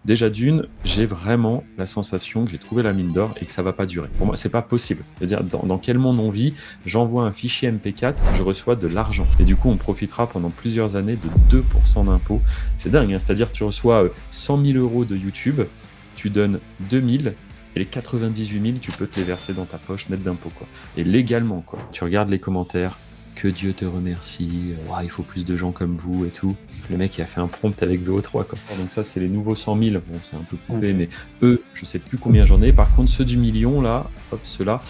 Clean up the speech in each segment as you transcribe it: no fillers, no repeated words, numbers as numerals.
Déjà d'une, j'ai vraiment la sensation que j'ai trouvé la mine d'or et que ça va pas durer. Pour moi, c'est pas possible. C'est-à-dire, dans quel monde on vit? J'envoie un fichier MP4, je reçois de l'argent. Et du coup, on profitera pendant plusieurs années de 2% d'impôts. C'est dingue, hein. C'est-à-dire, tu reçois 100 000 euros de YouTube, tu donnes 2000 et les 98 000, tu peux te les verser dans ta poche net d'impôts, quoi. Et légalement, quoi. Tu regardes les commentaires, que Dieu te remercie, ouah, il faut plus de gens comme vous et tout. Le mec, il a fait un prompt avec VO3, quoi. Donc ça, c'est les nouveaux 100 000. Bon, c'est un peu coupé, OK. mais eux, je sais plus combien j'en ai. Par contre, ceux du million, là, hop, ceux-là,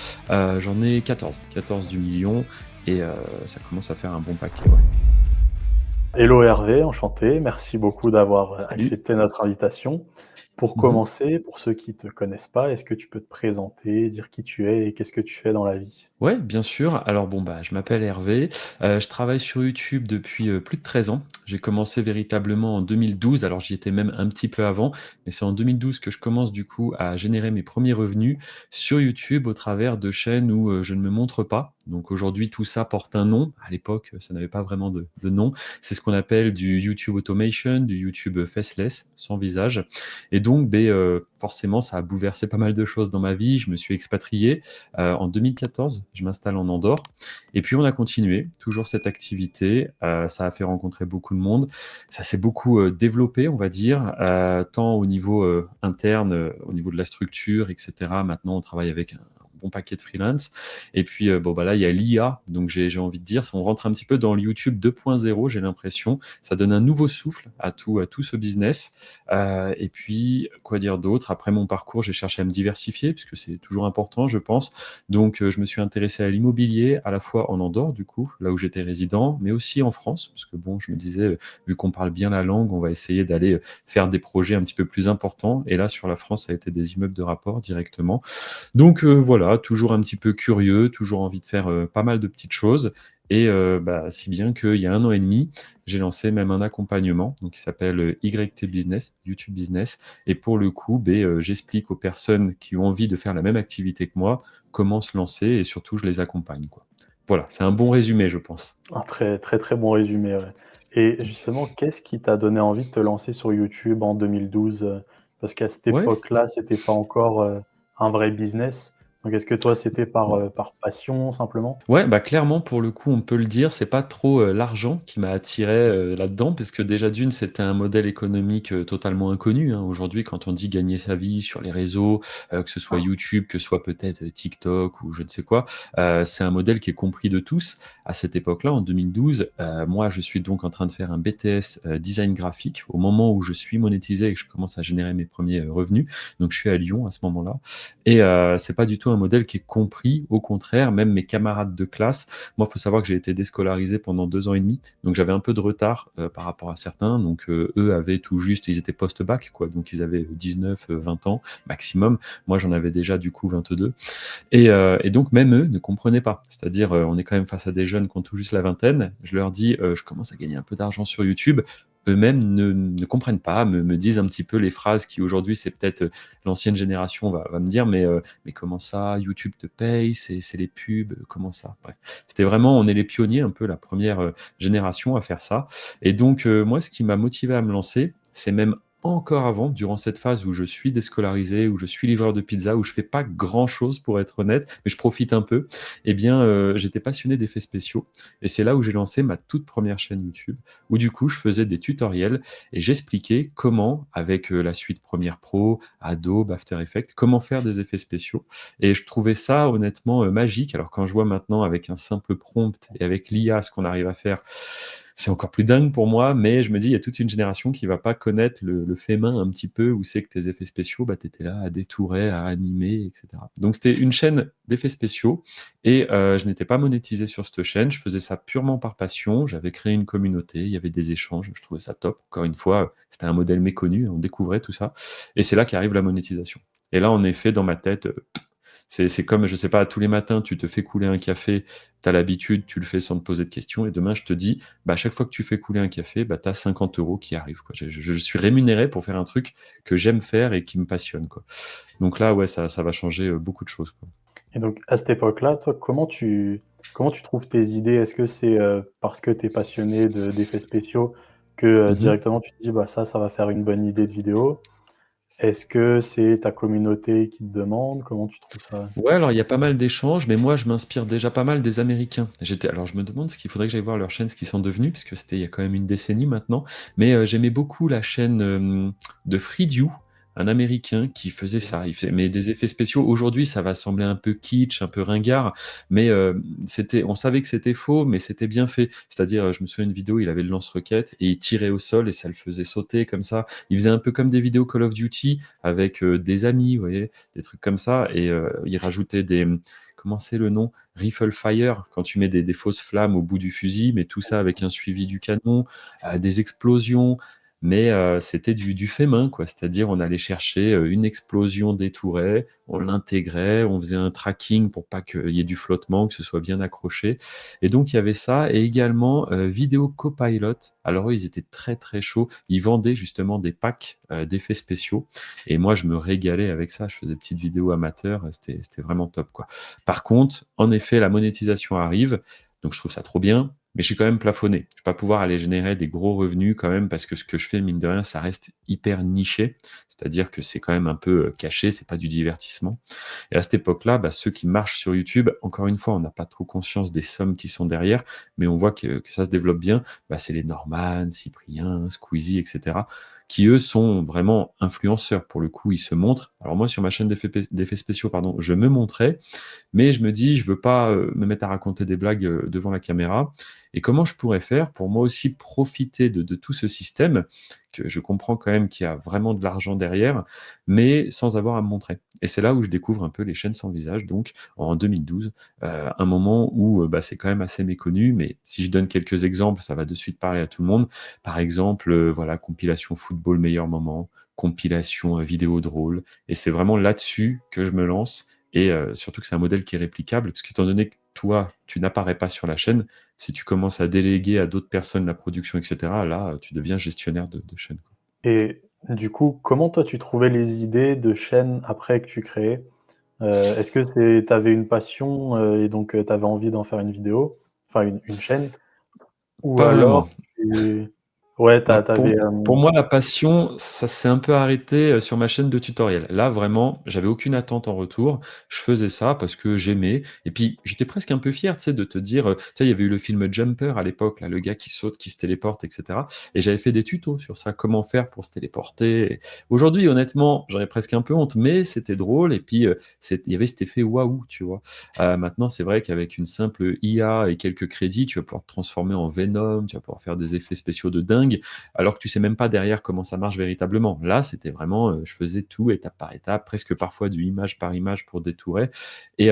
j'en ai 14. 14 du million, et ça commence à faire un bon paquet, ouais. Hello Hervé, enchanté. Merci beaucoup d'avoir Salut. accepté notre invitation. Pour Mhm. commencer, pour ceux qui ne te connaissent pas, est-ce que tu peux te présenter, dire qui tu es et qu'est-ce que tu fais dans la vie? Ouais, bien sûr. Alors bon, bah, je m'appelle Hervé. Je travaille sur YouTube depuis plus de 13 ans. J'ai commencé véritablement en 2012. Alors j'y étais même un petit peu avant, mais c'est en 2012 que je commence du coup à générer mes premiers revenus sur YouTube au travers de chaînes où je ne me montre pas. Donc aujourd'hui, tout ça porte un nom. À l'époque, ça n'avait pas vraiment de nom. C'est ce qu'on appelle du YouTube Automation, du YouTube Faceless, sans visage. Et donc, forcément, ça a bouleversé pas mal de choses dans ma vie. Je me suis expatrié. En 2014, je m'installe en Andorre. Et puis on a continué, toujours cette activité. Ça a fait rencontrer beaucoup de monde. Ça s'est beaucoup développé, on va dire, tant au niveau interne, au niveau de la structure, etc. Maintenant, on travaille avec un bon paquet de freelance. Et puis, bon, bah là, il y a l'IA. Donc, j'ai envie de dire, on rentre un petit peu dans le YouTube 2.0, j'ai l'impression. Ça donne un nouveau souffle à tout ce business. Et puis, quoi dire d'autre? Après mon parcours, j'ai cherché à me diversifier, puisque c'est toujours important, je pense. Donc, je me suis intéressé à l'immobilier, à la fois en Andorre, du coup, là où j'étais résident, mais aussi en France, parce que bon, je me disais, vu qu'on parle bien la langue, on va essayer d'aller faire des projets un petit peu plus importants. Et là, sur la France, ça a été des immeubles de rapport directement. Donc, voilà, toujours un petit peu curieux, toujours envie de faire pas mal de petites choses. Et si bien qu'il y a 1 an et demi, j'ai lancé même un accompagnement donc, qui s'appelle YT Business, YouTube Business. Et pour le coup, j'explique aux personnes qui ont envie de faire la même activité que moi comment se lancer et surtout, je les accompagne, quoi. Voilà, c'est un bon résumé, je pense. Un très, très, très bon résumé, ouais. Et justement, qu'est-ce qui t'a donné envie de te lancer sur YouTube en 2012? Parce qu'à cette Ouais. époque-là, c'était pas encore, un vrai business. Donc est-ce que toi, c'était par passion simplement? Ouais, bah, clairement, pour le coup, on peut le dire, c'est pas trop, l'argent qui m'a attiré, là-dedans, parce que déjà d'une, c'était un modèle économique, totalement inconnu, hein. Aujourd'hui, quand on dit gagner sa vie sur les réseaux, que ce soit YouTube, que ce soit peut-être, TikTok ou je ne sais quoi, c'est un modèle qui est compris de tous. À cette époque-là, en 2012, moi, je suis donc en train de faire un BTS, design graphique, au moment où je suis monétisé et que je commence à générer mes premiers revenus. Donc je suis à Lyon à ce moment-là. Et c'est pas du tout un modèle qui est compris, au contraire, même mes camarades de classe. Moi, il faut savoir que j'ai été déscolarisé pendant 2 ans et demi, donc j'avais un peu de retard par rapport à certains. Donc eux avaient tout juste, ils étaient post-bac, quoi, donc ils avaient 19, 20 ans maximum. Moi, j'en avais déjà du coup 22. Et donc même eux ne comprenaient pas. C'est-à-dire, on est quand même face à des jeunes qui ont tout juste la vingtaine. Je leur dis, je commence à gagner un peu d'argent sur YouTube. Eux-mêmes ne comprennent pas, me disent un petit peu les phrases qui aujourd'hui, c'est peut-être l'ancienne génération va me dire, mais comment ça, YouTube te paye, c'est les pubs, comment ça? Bref, c'était vraiment, on est les pionniers, un peu la première génération à faire ça. Et donc, moi, ce qui m'a motivé à me lancer, c'est même encore avant, durant cette phase où je suis déscolarisé, où je suis livreur de pizza, où je fais pas grand-chose pour être honnête, mais je profite un peu, eh bien, j'étais passionné d'effets spéciaux et c'est là où j'ai lancé ma toute première chaîne YouTube, où du coup, je faisais des tutoriels et j'expliquais comment, avec la suite Premiere Pro, Adobe, After Effects, comment faire des effets spéciaux. Et je trouvais ça honnêtement magique. Alors quand je vois maintenant avec un simple prompt et avec l'IA ce qu'on arrive à faire, c'est encore plus dingue pour moi, mais je me dis, il y a toute une génération qui va pas connaître le fait main un petit peu, où c'est que tes effets spéciaux, bah, tu étais là à détourer, à animer, etc. Donc c'était une chaîne d'effets spéciaux et je n'étais pas monétisé sur cette chaîne, je faisais ça purement par passion, j'avais créé une communauté, il y avait des échanges, je trouvais ça top. Encore une fois, c'était un modèle méconnu, on découvrait tout ça et c'est là qu'arrive la monétisation. Et là, en effet, dans ma tête, c'est comme, je sais pas, tous les matins, tu te fais couler un café, tu as l'habitude, tu le fais sans te poser de questions, et demain, je te dis, bah, à chaque fois que tu fais couler un café, bah, tu as 50 € qui arrivent, quoi. Je suis rémunéré pour faire un truc que j'aime faire et qui me passionne, quoi. Donc là, ouais, ça va changer beaucoup de choses, quoi. Et donc à cette époque-là, toi, comment tu trouves tes idées? Est-ce que c'est, parce que tu es passionné d'effets spéciaux que, Mhm. directement tu te dis: «Bah, ça va faire une bonne idée de vidéo»? Est-ce que c'est ta communauté qui te demande? Comment tu trouves ça? Ouais, alors il y a pas mal d'échanges, mais moi je m'inspire déjà pas mal des Américains. Alors je me demande ce qu'il faudrait que j'aille voir leurs chaînes, ce qu'ils sont devenus, parce que c'était il y a quand même une décennie maintenant. Mais j'aimais beaucoup la chaîne de Fridiou, un Américain qui faisait OK. ça. Il faisait mais des effets spéciaux. Aujourd'hui, ça va sembler un peu kitsch, un peu ringard, mais on savait que c'était faux, mais c'était bien fait. C'est-à-dire, je me souviens d'une vidéo, il avait le lance-roquette et il tirait au sol et ça le faisait sauter comme ça. Il faisait un peu comme des vidéos Call of Duty avec des amis, vous voyez, des trucs comme ça. Et il rajoutait comment c'est le nom? Rifle fire, quand tu mets des fausses flammes au bout du fusil, mais tout ça avec un suivi du canon, des explosions. Mais c'était du fait main, quoi. C'est-à-dire, on allait chercher une explosion des tourets, on l'intégrait, on faisait un tracking pour pas qu'il y ait du flottement, que ce soit bien accroché. Et donc, il y avait ça. Et également, Vidéo Copilot. Alors, eux, ils étaient très, très chauds. Ils vendaient justement des packs d'effets spéciaux. Et moi, je me régalais avec ça. Je faisais des petites vidéos amateurs. C'était vraiment top, quoi. Par contre, en effet, la monétisation arrive. Donc, je trouve ça trop bien. Mais je suis quand même plafonné. Je ne vais pas pouvoir aller générer des gros revenus quand même parce que ce que je fais, mine de rien, ça reste hyper niché. C'est-à-dire que c'est quand même un peu caché, c'est pas du divertissement. Et à cette époque-là, bah, ceux qui marchent sur YouTube, encore une fois, on n'a pas trop conscience des sommes qui sont derrière, mais on voit que ça se développe bien. Bah, c'est les Norman, Cyprien, Squeezie, etc., qui eux sont vraiment influenceurs. Pour le coup, ils se montrent. Alors moi, sur ma chaîne d'effets spéciaux, pardon, je me montrais, mais je me dis, je veux pas me mettre à raconter des blagues devant la caméra. Et comment je pourrais faire pour moi aussi profiter de tout ce système, que je comprends quand même qu'il y a vraiment de l'argent derrière, mais sans avoir à me montrer. Et c'est là où je découvre un peu les chaînes sans visage, donc en 2012, un moment où bah, c'est quand même assez méconnu, mais si je donne quelques exemples, ça va de suite parler à tout le monde. Par exemple, voilà, compilation football meilleur moment, compilation vidéo drôle, et c'est vraiment là-dessus que je me lance. Et surtout que c'est un modèle qui est réplicable, parce qu'étant donné que toi, tu n'apparais pas sur la chaîne, si tu commences à déléguer à d'autres personnes la production, et cetera, là, tu deviens gestionnaire de chaîne, quoi. Et du coup, comment toi tu trouvais les idées de chaînes après que tu créais? Est-ce que tu avais une passion, et donc tu avais envie d'en faire une vidéo, enfin une chaîne? Ou Pas alors vraiment. tu ouais, tu Bah, avais, pour moi, la passion, ça s'est un peu arrêté, sur ma chaîne de tutoriels. Là, vraiment, j'avais aucune attente en retour. Je faisais ça parce que j'aimais et puis j'étais presque un peu fier, tu sais, de te dire, tu sais, il y avait eu le film Jumper à l'époque, là, le gars qui saute, qui se téléporte et cetera, et j'avais fait des tutos sur ça, comment faire pour se téléporter. Et aujourd'hui, honnêtement, j'aurais presque un peu honte, mais c'était drôle et puis, il y avait cet effet waouh, tu vois? Maintenant, c'est vrai qu'avec une simple IA et quelques crédits, tu vas pouvoir te transformer en Venom, tu vas pouvoir faire des effets spéciaux de dingue, alors que tu sais même pas derrière comment ça marche véritablement. Là, c'était vraiment, je faisais tout étape par étape, presque parfois du image par image pour détourer. Et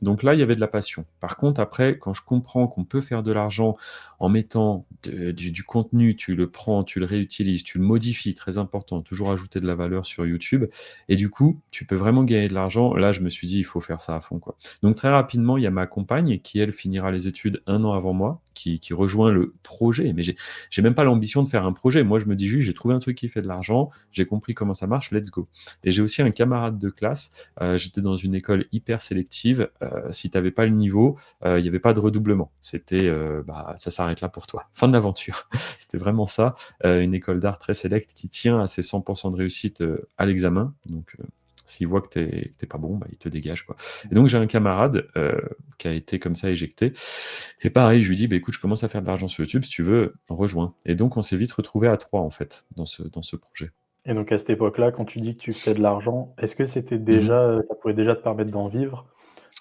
donc là, il y avait de la passion. Par contre, après, quand je comprends qu'on peut faire de l'argent en mettant du contenu, tu le prends, tu le réutilises, tu le modifies, très important, toujours ajouter de la valeur sur YouTube, et du coup, tu peux vraiment gagner de l'argent. Là, je me suis dit: «Il faut faire ça à fond, quoi». Donc très rapidement, il y a ma compagne qui, elle, finira les études 1 an avant moi, qui rejoint le projet. Mais j'ai même pas l'ambition de faire un projet. Moi, je me dis juste, j'ai trouvé un truc qui fait de l'argent, j'ai compris comment ça marche, let's go. Et j'ai aussi un camarade de classe, j'étais dans une école hyper sélective, si tu avais pas le niveau, il y avait pas de redoublement. C'était, bah, ça s'arrête là pour toi. Fin de l'aventure. C'était vraiment ça, une école d'art très sélecte qui tient à ses 100 de réussite, à l'examen. Donc, s'il voit que tu pas bon, bah, il te dégage, quoi. Et donc j'ai un camarade, qui a été comme ça éjecté, et pareil, je lui dis: «Bah, écoute, je commence à faire de l'argent sur YouTube, si tu veux, rejoins». Et donc on s'est vite retrouvés à 3 en fait, dans ce projet. et donc à cette époque-là, quand tu dis que tu faisais de l'argent, est-ce que c'était Mmh. déjà, ça pouvait déjà te permettre d'en vivre?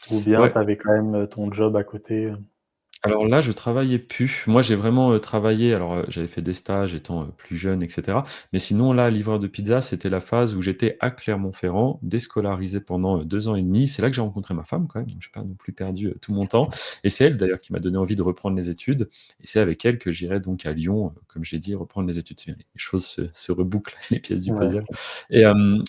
Ou bien Ouais. tu avais quand même, ton job à côté? Alors là, je travaillais plus. Moi, j'ai vraiment, travaillé, alors, j'avais fait des stages étant, plus jeune et cetera. Mais sinon, là, livreur de pizza, c'était la phase où j'étais à Clermont-Ferrand, déscolarisé pendant, 2 ans et demi. C'est là que j'ai rencontré ma femme quand même, donc j'ai pas non plus perdu, tout mon temps, et c'est elle d'ailleurs qui m'a donné envie de reprendre les études, et c'est avec elle que j'irai donc à Lyon, comme j'ai dit, reprendre les études. C'est bien, les choses se rebouclent, les pièces du Ouais, puzzle.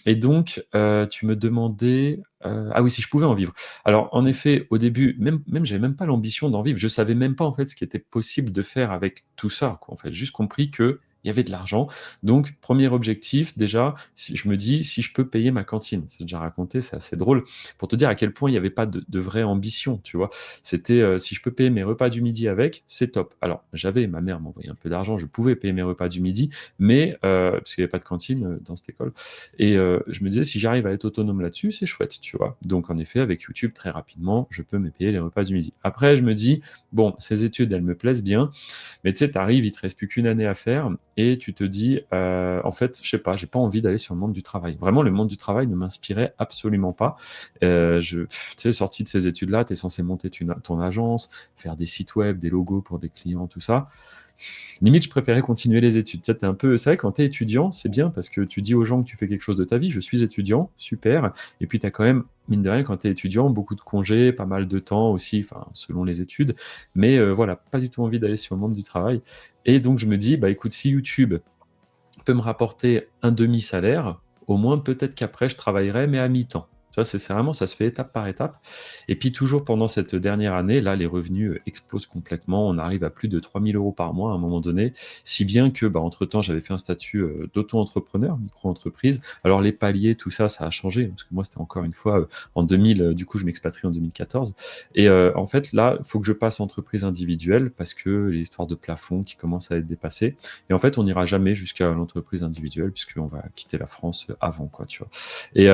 Et donc, tu me demandais, ah oui, si je pouvais en vivre. Alors, en effet, au début, même j'avais même pas l'ambition d'en vivre. Je savais même pas, en fait, ce qui était possible de faire avec tout ça, quoi, en fait. Juste compris qu'il Il y avait de l'argent. Donc, premier objectif, déjà, si je me dis: «Si je peux payer ma cantine». C'est déjà raconté, c'est assez drôle. Pour te dire à quel point il y avait pas de vraie ambition, tu vois? C'était, si je peux payer mes repas du midi avec, c'est top. Alors, ma mère m'envoyait un peu d'argent, je pouvais payer mes repas du midi, mais parce qu'il y avait pas de cantine, dans cette école et je me disais: «Si j'arrive à être autonome là-dessus, c'est chouette», tu vois? Donc en effet, avec YouTube, très rapidement, je peux me payer les repas du midi. Après, je me dis: «Bon, ces études, elles me plaisent bien», mais tu sais, tu arrives, il te reste plus qu'une année à faire et tu te dis, en fait, je sais pas, j'ai pas envie d'aller sur le monde du travail. Vraiment, le monde du travail ne m'inspirait absolument pas. Tu sais, sorti de ces études-là, tu es censé monter ton agence, faire des sites web, des logos pour des clients, tout ça. Limite, je préférais continuer les études. Tu sais, c'est vrai, quand tu es étudiant, c'est bien parce que tu dis aux gens que tu fais quelque chose de ta vie. Je suis étudiant, super. Et puis, tu as quand même, mine de rien, quand tu es étudiant, beaucoup de congés, pas mal de temps aussi, enfin, selon les études. Mais voilà, pas du tout envie d'aller sur le monde du travail. Et donc, je me dis, bah écoute, si YouTube peut me rapporter un demi-salaire, au moins peut-être qu'après je travaillerai, mais à mi-temps. Tu vois, c'est vraiment, ça se fait étape par étape. Et puis toujours pendant cette dernière année, là, les revenus explosent complètement. On arrive à plus de 3 000 € par mois à un moment donné, si bien que, bah, entre-temps, j'avais fait un statut d'auto-entrepreneur, micro-entreprise. Alors les paliers, tout ça, ça a changé, parce que moi, c'était encore une fois en 2000, du coup, je m'expatrie en 2014. Et en fait, là, il faut que je passe entreprise individuelle, parce que l'histoire de plafond qui commence à être dépassée. Et en fait, on n'ira jamais jusqu'à l'entreprise individuelle puisqu'on va quitter la France avant, quoi, tu vois. Et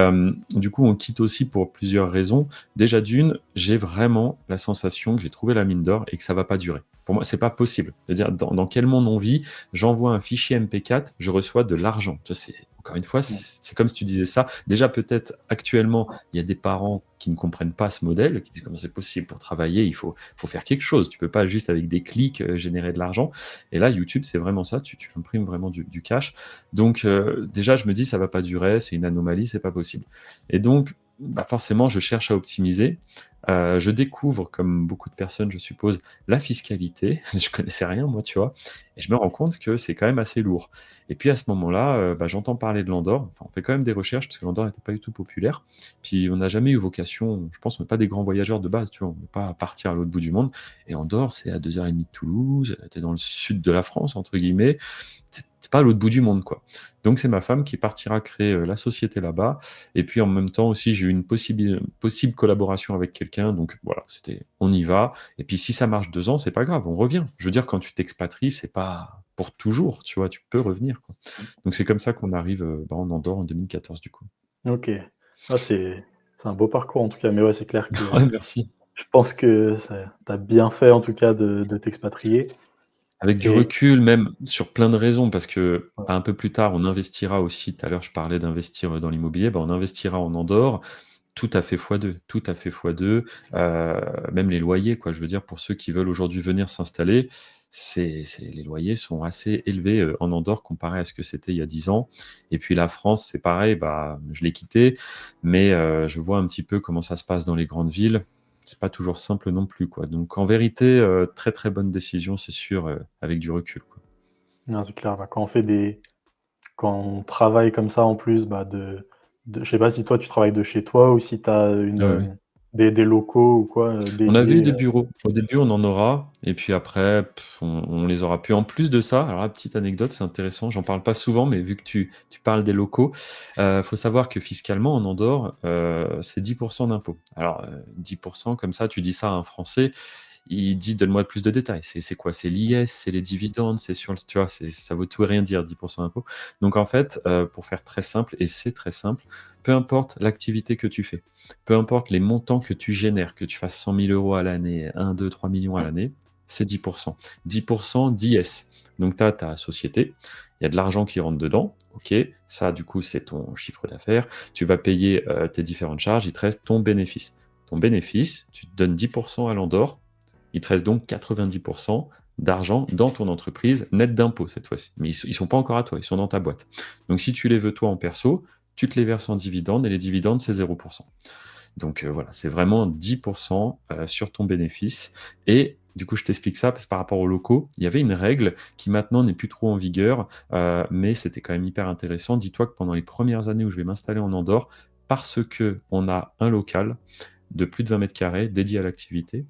du coup, on quitte aussi pour plusieurs raisons. Déjà d'une, j'ai vraiment la sensation que j'ai trouvé la mine d'or et que ça va pas durer. Pour moi, c'est pas possible. C'est-à-dire, dans quel monde on vit? J'envoie un fichier MP4, je reçois de l'argent. Tu vois, encore une fois, Ouais. c'est comme si tu disais ça. Déjà, peut-être actuellement, il y a des parents qui ne comprennent pas ce modèle, qui disent comment c'est possible pour travailler, faut faire quelque chose. Tu peux pas juste avec des clics générer de l'argent. Et là, YouTube, c'est vraiment ça, tu imprimes vraiment du cash. Donc déjà, je me dis, ça va pas durer, c'est une anomalie, c'est pas possible. Et donc, bah, forcément, je cherche à optimiser. Je découvre, comme beaucoup de personnes, je suppose, la fiscalité. Je connaissais rien, moi, tu vois. Et je me rends compte que c'est quand même assez lourd. Et puis à ce moment-là, bah, j'entends parler de l'Andorre. Enfin, on fait quand même des recherches parce que l'Andorre n'était pas du tout populaire. Puis on n'a jamais eu vocation, je pense, on n'est pas des grands voyageurs de base, tu vois. On ne veut pas partir à l'autre bout du monde. Et Andorre, c'est à 2h30 de Toulouse. Tu es dans le sud de la France, entre guillemets. C'est pas à l'autre bout du monde, quoi. Donc c'est ma femme qui partira créer la société là-bas. Et puis en même temps aussi, j'ai eu une possible collaboration avec quelqu'un. Donc voilà, on y va. Et puis si ça marche 2 ans, c'est pas grave, on revient. Je veux dire, quand tu t'expatries, c'est pas pour toujours, tu vois, tu peux revenir, quoi. Donc c'est comme ça qu'on arrive bah, en Andorre en 2014, du coup. OK. Ah, c'est un beau parcours en tout cas, mais ouais, c'est clair que Ouais, merci. je pense que tu as bien fait en tout cas de t'expatrier Avec du et recul, même sur plein de raisons, parce que ouais. bah, un peu plus tard, on investira aussi. Tout à l'heure, je parlais d'investir dans l'immobilier. Bah, on investira en Andorre. Tout à fait x2, tout à fait x2, même les loyers, quoi. Je veux dire, pour ceux qui veulent aujourd'hui venir s'installer, les loyers sont assez élevés, en Andorre comparé à ce que c'était il y a 10 ans. Et puis la France, c'est pareil, bah, je l'ai quitté, mais je vois un petit peu comment ça se passe dans les grandes villes. C'est pas toujours simple non plus, quoi. Donc en vérité, très, très bonne décision, c'est sûr, avec du recul, quoi. Non, c'est clair, bah, quand on travaille comme ça en plus, bah, je sais pas si toi tu travailles de chez toi ou si tu as Ouais, ouais. des locaux ou quoi, On avait eu dédiés, des bureaux. Au début, on en aura et puis après, on les aura plus. En plus de ça, alors la petite anecdote, c'est intéressant, j'en parle pas souvent, mais vu que tu parles des locaux, faut savoir que fiscalement en Andorre, c'est 10 d'impôts. Alors, 10 comme ça, tu dis ça à un Français, il dit: «Donne-moi plus de détails». C'est quoi? C'est l'IS, c'est les dividendes, c'est sur le tu vois? Ça veut tout et rien dire 10 d'impôts. Donc en fait, pour faire très simple et c'est très simple, peu importe l'activité que tu fais, peu importe les montants que tu génères, que tu fasses 100 000 € à l'année, 1, 2, 3 millions à l'année, c'est 10 10 d'IS. Donc tu as ta société, il y a de l'argent qui rentre dedans, OK, ça du coup, c'est ton chiffre d'affaires. Tu vas payer, tes différentes charges, il te reste ton bénéfice. Ton bénéfice, tu te donnes 10 à l'Andorre, il te reste donc 90 d'argent dans ton entreprise, net d'impôts cette fois-ci. Mais ils ne sont pas encore à toi, ils sont dans ta boîte. Donc si tu les veux toi en perso, tu te les verses en dividendes et les dividendes, c'est 0. Donc voilà, c'est vraiment 10 sur ton bénéfice. Et du coup, je t'explique ça parce que par rapport aux locaux, il y avait une règle qui maintenant n'est plus trop en vigueur, mais c'était quand même hyper intéressant. Dis-toi que pendant les premières années où je vais m'installer en Andorre, parce qu'on a un local de plus de 20 mètres carrés dédié à l'activité,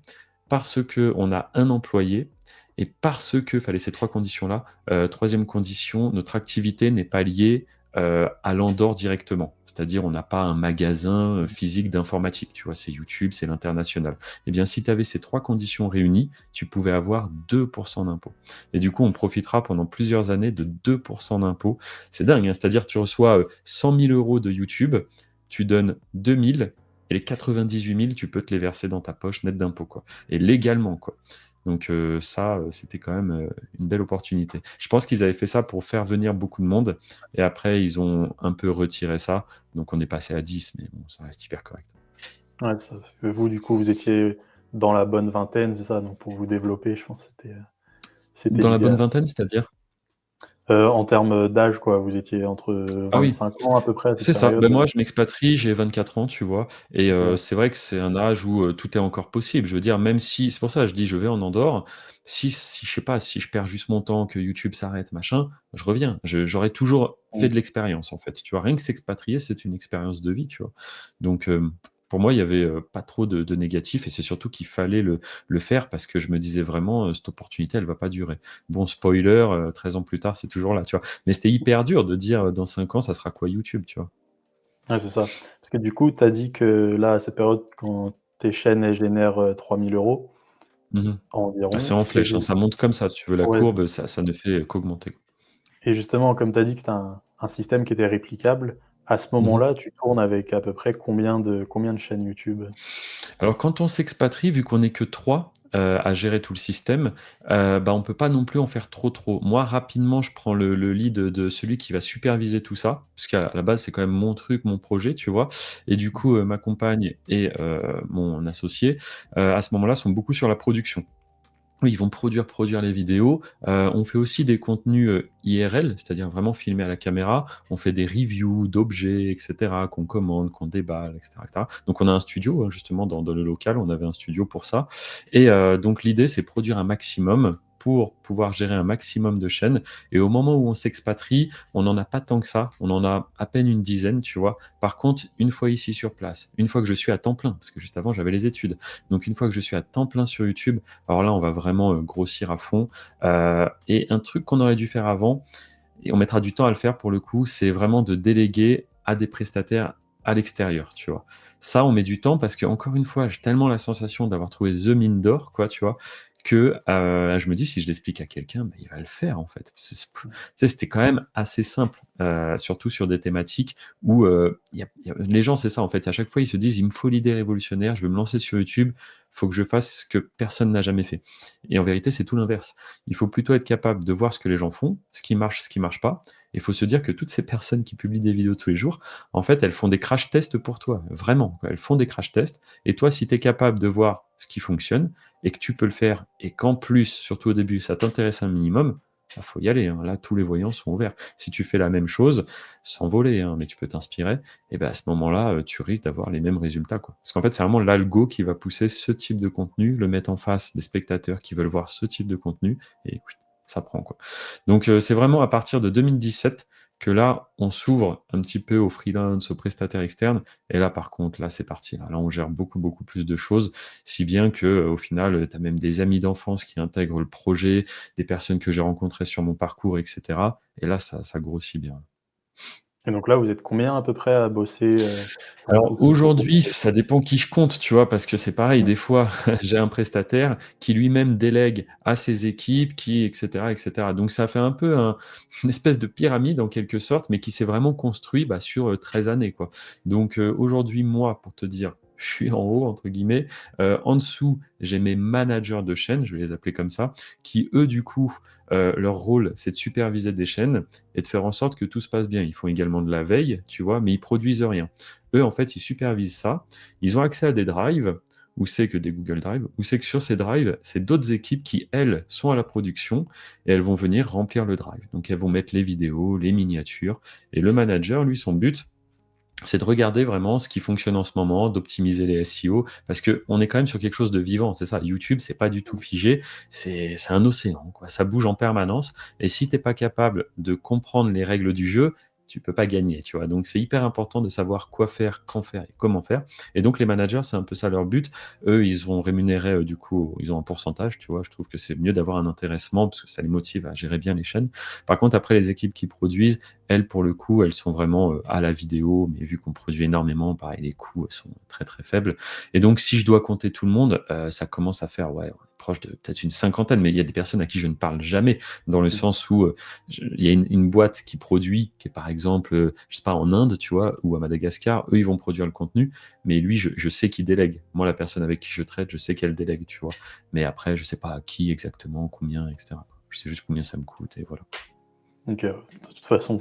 parce qu'on a un employé Et parce que fallait ces 3 conditions-là, 3e condition, notre activité n'est pas liée, à l'Andorre directement. C'est-à-dire on n'a pas un magasin, physique d'informatique, tu vois? C'est YouTube, c'est l'international. Eh bien, si tu avais ces 3 conditions réunies, tu pouvais avoir 2 d'impôts et du coup, on profitera pendant plusieurs années de 2 d'impôts. C'est dingue, hein? C'est-à-dire tu reçois, 100 000 € de YouTube, tu donnes 2 000 et les 98 000, tu peux te les verser dans ta poche net d'impôts, quoi et légalement, quoi. Donc ça, c'était quand même, une belle opportunité. Je pense qu'ils avaient fait ça pour faire venir beaucoup de monde et après ils ont un peu retiré ça, donc on est passé à 10, mais bon, ça reste hyper correct. Ouais, ça parce que vous, du coup, vous étiez dans la bonne vingtaine, c'est ça? Donc pour vous développer, je pense que c'était Dans la bonne l'idéal. vingtaine, c'est-à-dire? En termes, d'âge, quoi, vous étiez entre Ah oui, 25 ans à peu près à cette c'est ça. Ben période? moi, je m'expatrie, j'ai 24 ans, tu vois? Et OK. c'est vrai que c'est un âge où, tout est encore possible. Je veux dire, même si c'est pour ça que je dis: «Je vais en Andorre», si je sais pas, si je perds juste mon temps, que YouTube s'arrête, machin, je reviens. J'aurais toujours fait Mmh. de l'expérience, en fait, tu vois? Rien que s'expatrier, c'est une expérience de vie, tu vois? Donc pour moi, il y avait, pas trop de négatifs et c'est surtout qu'il fallait le faire parce que je me disais vraiment, «Cette opportunité, elle va pas durer». Bon, spoiler, 13 ans plus tard, c'est toujours là, tu vois? Mais c'était hyper dur de dire, «Dans 5 ans, ça sera quoi YouTube?» tu vois? Ouais, c'est ça. Parce que du coup, tu as dit que là, à cette période, quand tes chaînes, elles génèrent, 3 000 € Mmh mh. C'est environ en et flèche, hein, ça monte comme ça, si tu veux, la ouais courbe, ça ne fait qu'augmenter. et justement, comme tu as dit que c'était un système qui était réplicable, à ce Mmh mh. moment-là, tu tournes avec à peu près combien de chaînes YouTube? Alors quand on s'expatrie, vu qu'on est que 3 à gérer tout le système, bah, on peut pas non plus en faire trop, trop. Moi, rapidement, je prends le lead, de celui qui va superviser tout ça, parce qu'à la base, c'est quand même mon truc, mon projet, tu vois? Et du coup, ma compagne et mon associé, à ce moment-là, sont beaucoup sur la production. Oui, ils vont produire les vidéos. On fait aussi des contenus, IRL, c'est-à-dire vraiment filmés à la caméra. On fait des reviews d'objets et cetera, qu'on commande, qu'on déballe et cetera. Donc on a un studio, hein, justement dans le local, on avait un studio pour ça et donc l'idée, c'est produire un maximum pour pouvoir gérer un maximum de chaînes et au moment où on s'expatrie, on n'en a pas tant que ça. On en a à peine une dizaine, tu vois? Par contre, une fois ici sur place, une fois que je suis à temps plein, parce que juste avant, j'avais les études. Donc une fois que je suis à temps plein sur YouTube, alors là, on va vraiment, grossir à fond, et un truc qu'on aurait dû faire avant et on mettra du temps à le faire pour le coup, c'est vraiment de déléguer à des prestataires à l'extérieur, tu vois? Ça, on met du temps parce qu'encore une fois, j'ai tellement la sensation d'avoir trouvé the mine d'or, quoi, tu vois? Que, je me dis: «Si je l'explique à quelqu'un, bah, il va le faire, en fait». C'est tu sais, c'était quand même assez simple, surtout sur des thématiques où, il y a les gens, c'est ça, en fait, à chaque fois, ils se disent: «Il me faut l'idée révolutionnaire, je veux me lancer sur YouTube, faut que je fasse ce que personne n'a jamais fait» et en vérité, c'est tout l'inverse. Il faut plutôt être capable de voir ce que les gens font, ce qui marche pas. Il faut se dire que toutes ces personnes qui publient des vidéos tous les jours, en fait, elles font des crash tests pour toi, vraiment, quoi. Elles font des crash tests et toi, si tu es capable de voir ce qui fonctionne et que tu peux le faire et qu'en plus, surtout au début, ça t'intéresse un minimum, bah, faut y aller, hein. Là, tous les voyants sont ouverts. Si tu fais la même chose, sans voler, hein, mais tu peux t'inspirer et ben à ce moment-là, tu risques d'avoir les mêmes résultats, quoi. Parce qu'en fait, c'est vraiment l'algo qui va pousser ce type de contenu, le mettre en face des spectateurs qui veulent voir ce type de contenu et ça prend, quoi. Donc c'est vraiment à partir de 2017 que là, on s'ouvre un petit peu aux freelance, aux prestataires externes et là, par contre, là, c'est parti, là. Là, on gère beaucoup, beaucoup plus de choses, si bien que, au final, tu as même des amis d'enfance qui intègrent le projet, des personnes que j'ai rencontrées sur mon parcours et cetera et là, ça grossit bien. Et donc là, vous êtes combien à peu près à bosser, Alors donc de votre aujourd'hui, côté? ça dépend qui je compte, tu vois? Parce que c'est pareil, Mmh. des fois, j'ai un prestataire qui lui-même délègue à ses équipes, qui et cetera et cetera. Donc ça fait un peu une espèce de pyramide en quelque sorte, mais qui s'est vraiment construit, bah, sur, 13 années, quoi. Donc aujourd'hui, moi, pour te dire, je suis en haut entre guillemets, en dessous, j'ai mes managers de chaîne, je vais les appeler comme ça, qui eux, du coup, leur rôle, c'est de superviser des chaînes et de faire en sorte que tout se passe bien. Ils font également de la veille, tu vois? Mais ils produisent rien. Eux, en fait, ils supervisent ça. Ils ont accès à des drives, où c'est que des Google Drive, où c'est que sur ces drives, c'est d'autres équipes qui, elles, sont à la production et elles vont venir remplir le drive. Donc, elles vont mettre les vidéos, les miniatures. Et le manager, lui, son but, c'est de regarder vraiment ce qui fonctionne en ce moment, d'optimiser les SEO, parce que on est quand même sur quelque chose de vivant, c'est ça. YouTube, c'est pas du tout figé, c'est un océan, quoi. Ça bouge en permanence et si tu es pas capable de comprendre les règles du jeu, tu peux pas gagner, tu vois? Donc c'est hyper important de savoir quoi faire, quand faire et comment faire. Et donc les managers, c'est un peu ça leur but. Eux, ils vont rémunérer, du coup, ils ont un pourcentage, tu vois? Je trouve que c'est mieux d'avoir un intéressement parce que ça les motive à gérer bien les chaînes. Par contre, après les équipes qui produisent, elles, pour le coup, elles sont vraiment, à la vidéo, mais vu qu'on produit énormément, pareil, les coûts, sont très, très faibles. Et donc si je dois compter tout le monde, ça commence à faire, ouais, proche de peut-être une cinquantaine, mais il y a des personnes à qui je ne parle jamais, dans le Mmh. sens où, il y a une boîte qui produit, qui est par exemple, je sais pas, en Inde, tu vois, ou à Madagascar, eux, ils vont produire le contenu, mais lui, je sais qu'il délègue. Moi, la personne avec qui je traite, je sais qu'elle délègue, tu vois. Mais après, je sais pas à qui exactement, combien, etc. Je sais juste combien ça me coûte et voilà. OK, ouais. De toute façon,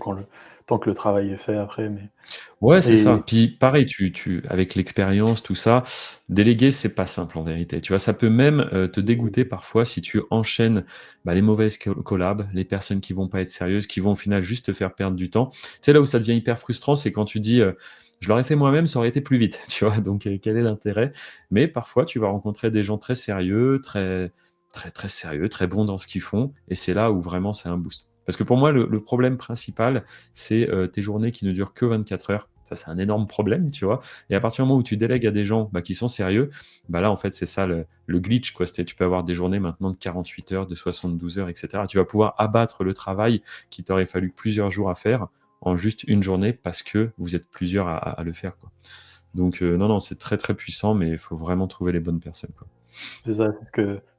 tant que le travail est fait après, mais Ouais, c'est et ça. Puis pareil, tu avec l'expérience, tout ça, déléguer, c'est pas simple en vérité. Tu vois? Ça peut même, te mmh, dégoûter parfois si tu enchaînes, bah, les mauvaises collabs, les personnes qui vont pas être sérieuses, qui vont au final juste te faire perdre du temps. Tu sais, là où ça devient hyper frustrant, c'est quand tu dis, «Je l'aurais fait moi-même, ça aurait été plus vite», tu vois? Donc, quel est l'intérêt? Mais parfois, tu vas rencontrer des gens très sérieux, très très, très sérieux, très bons dans ce qu'ils font et c'est là où vraiment c'est un boost. Parce que pour moi, le problème principal, c'est, tes journées qui ne durent que 24 heures. Ça, c'est un énorme problème, tu vois? Et à partir du moment où tu délègues à des gens, bah, qui sont sérieux, bah, là, en fait, c'est ça le glitch, quoi. C'est tu peux avoir des journées maintenant de 48 heures, de 72 heures et cetera. Tu vas pouvoir abattre le travail qui t'aurait fallu plusieurs jours à faire en juste une journée parce que vous êtes plusieurs à le faire, quoi. Donc non, non, c'est très, très puissant, mais il faut vraiment trouver les bonnes personnes, quoi. c'est ça,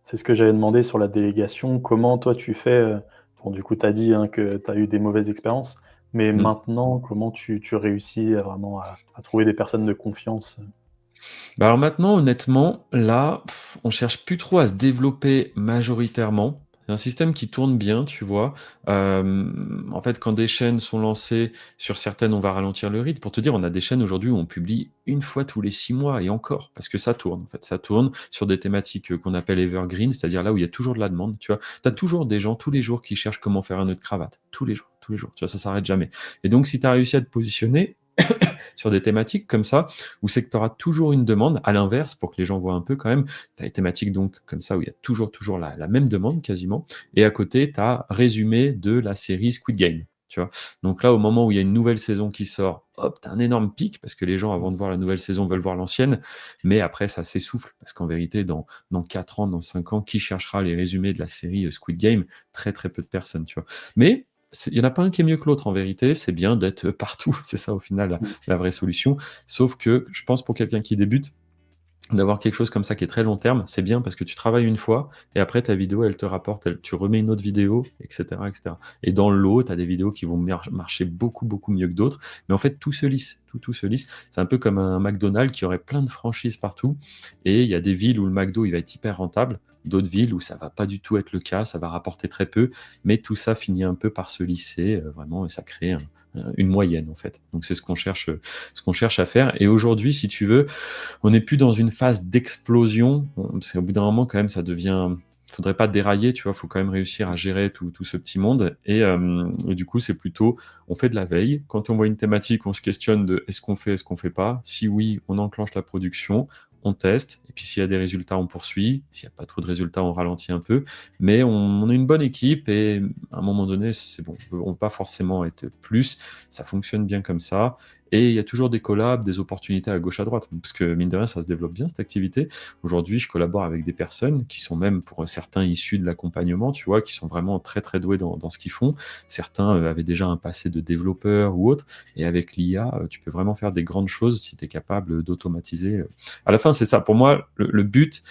c'est ce que j'allais demander sur la délégation. Comment toi tu fais, bon du coup tu as dit, hein, que tu as eu des mauvaises expériences, mais Mmh. maintenant comment tu réussis vraiment à trouver des personnes de confiance? Bah, alors maintenant, honnêtement, là, on cherche plus trop à se développer majoritairement. C'est un système qui tourne bien, tu vois? En fait, quand des chaînes sont lancées, sur certaines, on va ralentir le rythme. Pour te dire, on a des chaînes aujourd'hui où on publie une fois tous les 6 mois et encore, parce que ça tourne, en fait. Ça tourne sur des thématiques, qu'on appelle evergreen, c'est-à-dire là où il y a toujours de la demande, tu vois? Tu as toujours des gens, tous les jours, qui cherchent comment faire un nœud de cravate. Tous les jours, tu vois? Ça s'arrête jamais. Et donc si tu as réussi à te positionner sur des thématiques comme ça, où c'est que tu auras toujours une demande. À l'inverse, pour que les gens voient un peu quand même, tu as les thématiques donc comme ça, où il y a toujours la même demande quasiment. Et à côté, tu as résumé de la série Squid Game. Tu vois? Donc là, au moment où il y a une nouvelle saison qui sort, hop, tu as un énorme pic parce que les gens, avant de voir la nouvelle saison, veulent voir l'ancienne. Mais après, ça s'essouffle parce qu'en vérité, dans 4 ans, dans 5 ans, qui cherchera les résumés de la série Squid Game? Très, très peu de personnes, tu vois? Mais il y en a pas un qui est mieux que l'autre en vérité, c'est bien d'être partout. C'est ça au final la vraie solution. Sauf que je pense pour quelqu'un qui débute, d'avoir quelque chose comme ça qui est très long terme, c'est bien parce que tu travailles une fois et après ta vidéo, elle te rapporte, tu remets une autre vidéo, et cetera, et cetera. Et dans le lot, tu as des vidéos qui vont marcher beaucoup, beaucoup mieux que d'autres. Mais en fait, tout se lisse, tout se lisse. C'est un peu comme un McDonald's qui aurait plein de franchises partout et il y a des villes où le McDo, il va être hyper rentable, d'autres villes où ça va pas du tout être le cas, ça va rapporter très peu, mais tout ça finit un peu par se lisser, vraiment et ça crée une moyenne en fait. Donc c'est ce qu'on cherche à faire et aujourd'hui, si tu veux, on n'est plus dans une phase d'explosion, parce qu'au bout d'un moment, quand même, ça devient. Faudrait pas dérailler, tu vois, faut quand même réussir à gérer tout ce petit monde. Et du coup, c'est plutôt, on fait de la veille. Quand on voit une thématique, on se questionne de est-ce qu'on fait pas? Si oui, on enclenche la production, on teste. Et puis s'il y a des résultats, on poursuit. S'il n'y a pas trop de résultats, on ralentit un peu. Mais on est une bonne équipe et à un moment donné, c'est bon. On veut pas forcément être plus. Ça fonctionne bien comme ça. Et il y a toujours des collabs, des opportunités à gauche, à droite. Parce que mine de rien, ça se développe bien cette activité. Aujourd'hui, je collabore avec des personnes qui sont même pour certains issus de l'accompagnement, tu vois, qui sont vraiment très très doués dans ce qu'ils font. Certains avaient déjà un passé de développeur ou autre. Et avec l'IA, tu peux vraiment faire des grandes choses si tu es capable d'automatiser. À la fin, c'est ça. Pour moi, le but,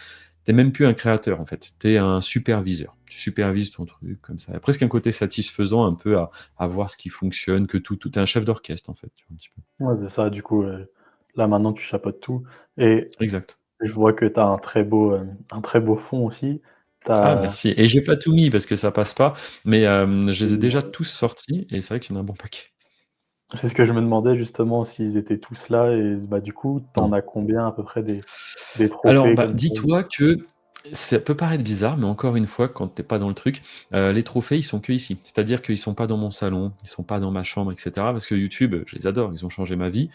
t'es même plus un créateur en fait, tu es un superviseur. Tu supervises ton truc comme ça. Il y a presque un côté satisfaisant un peu à voir ce qui fonctionne, que tout est un chef d'orchestre en fait, tu vois, un petit peu. Ouais, c'est ça, du coup, là maintenant tu chapeautes tout et Exact. je vois que tu as un très beau fond aussi. Tu Ah as merci et j'ai pas tout mis parce que ça passe pas, mais je les ai déjà c'est tous sortis et c'est vrai qu'il y en a un bon paquet. c'est ce que je me demandais justement s'ils étaient tous là et bah, du coup, tu en Non. as combien à peu près des Alors, trophées bah, comme ça? dis-toi que Ça peut paraître bizarre, mais encore une fois, quand tu es pas dans le truc, les trophées, ils sont que ici. C'est-à-dire qu'ils sont pas dans mon salon, ils sont pas dans ma chambre et cetera, parce que YouTube, je les adore, ils ont changé ma vie.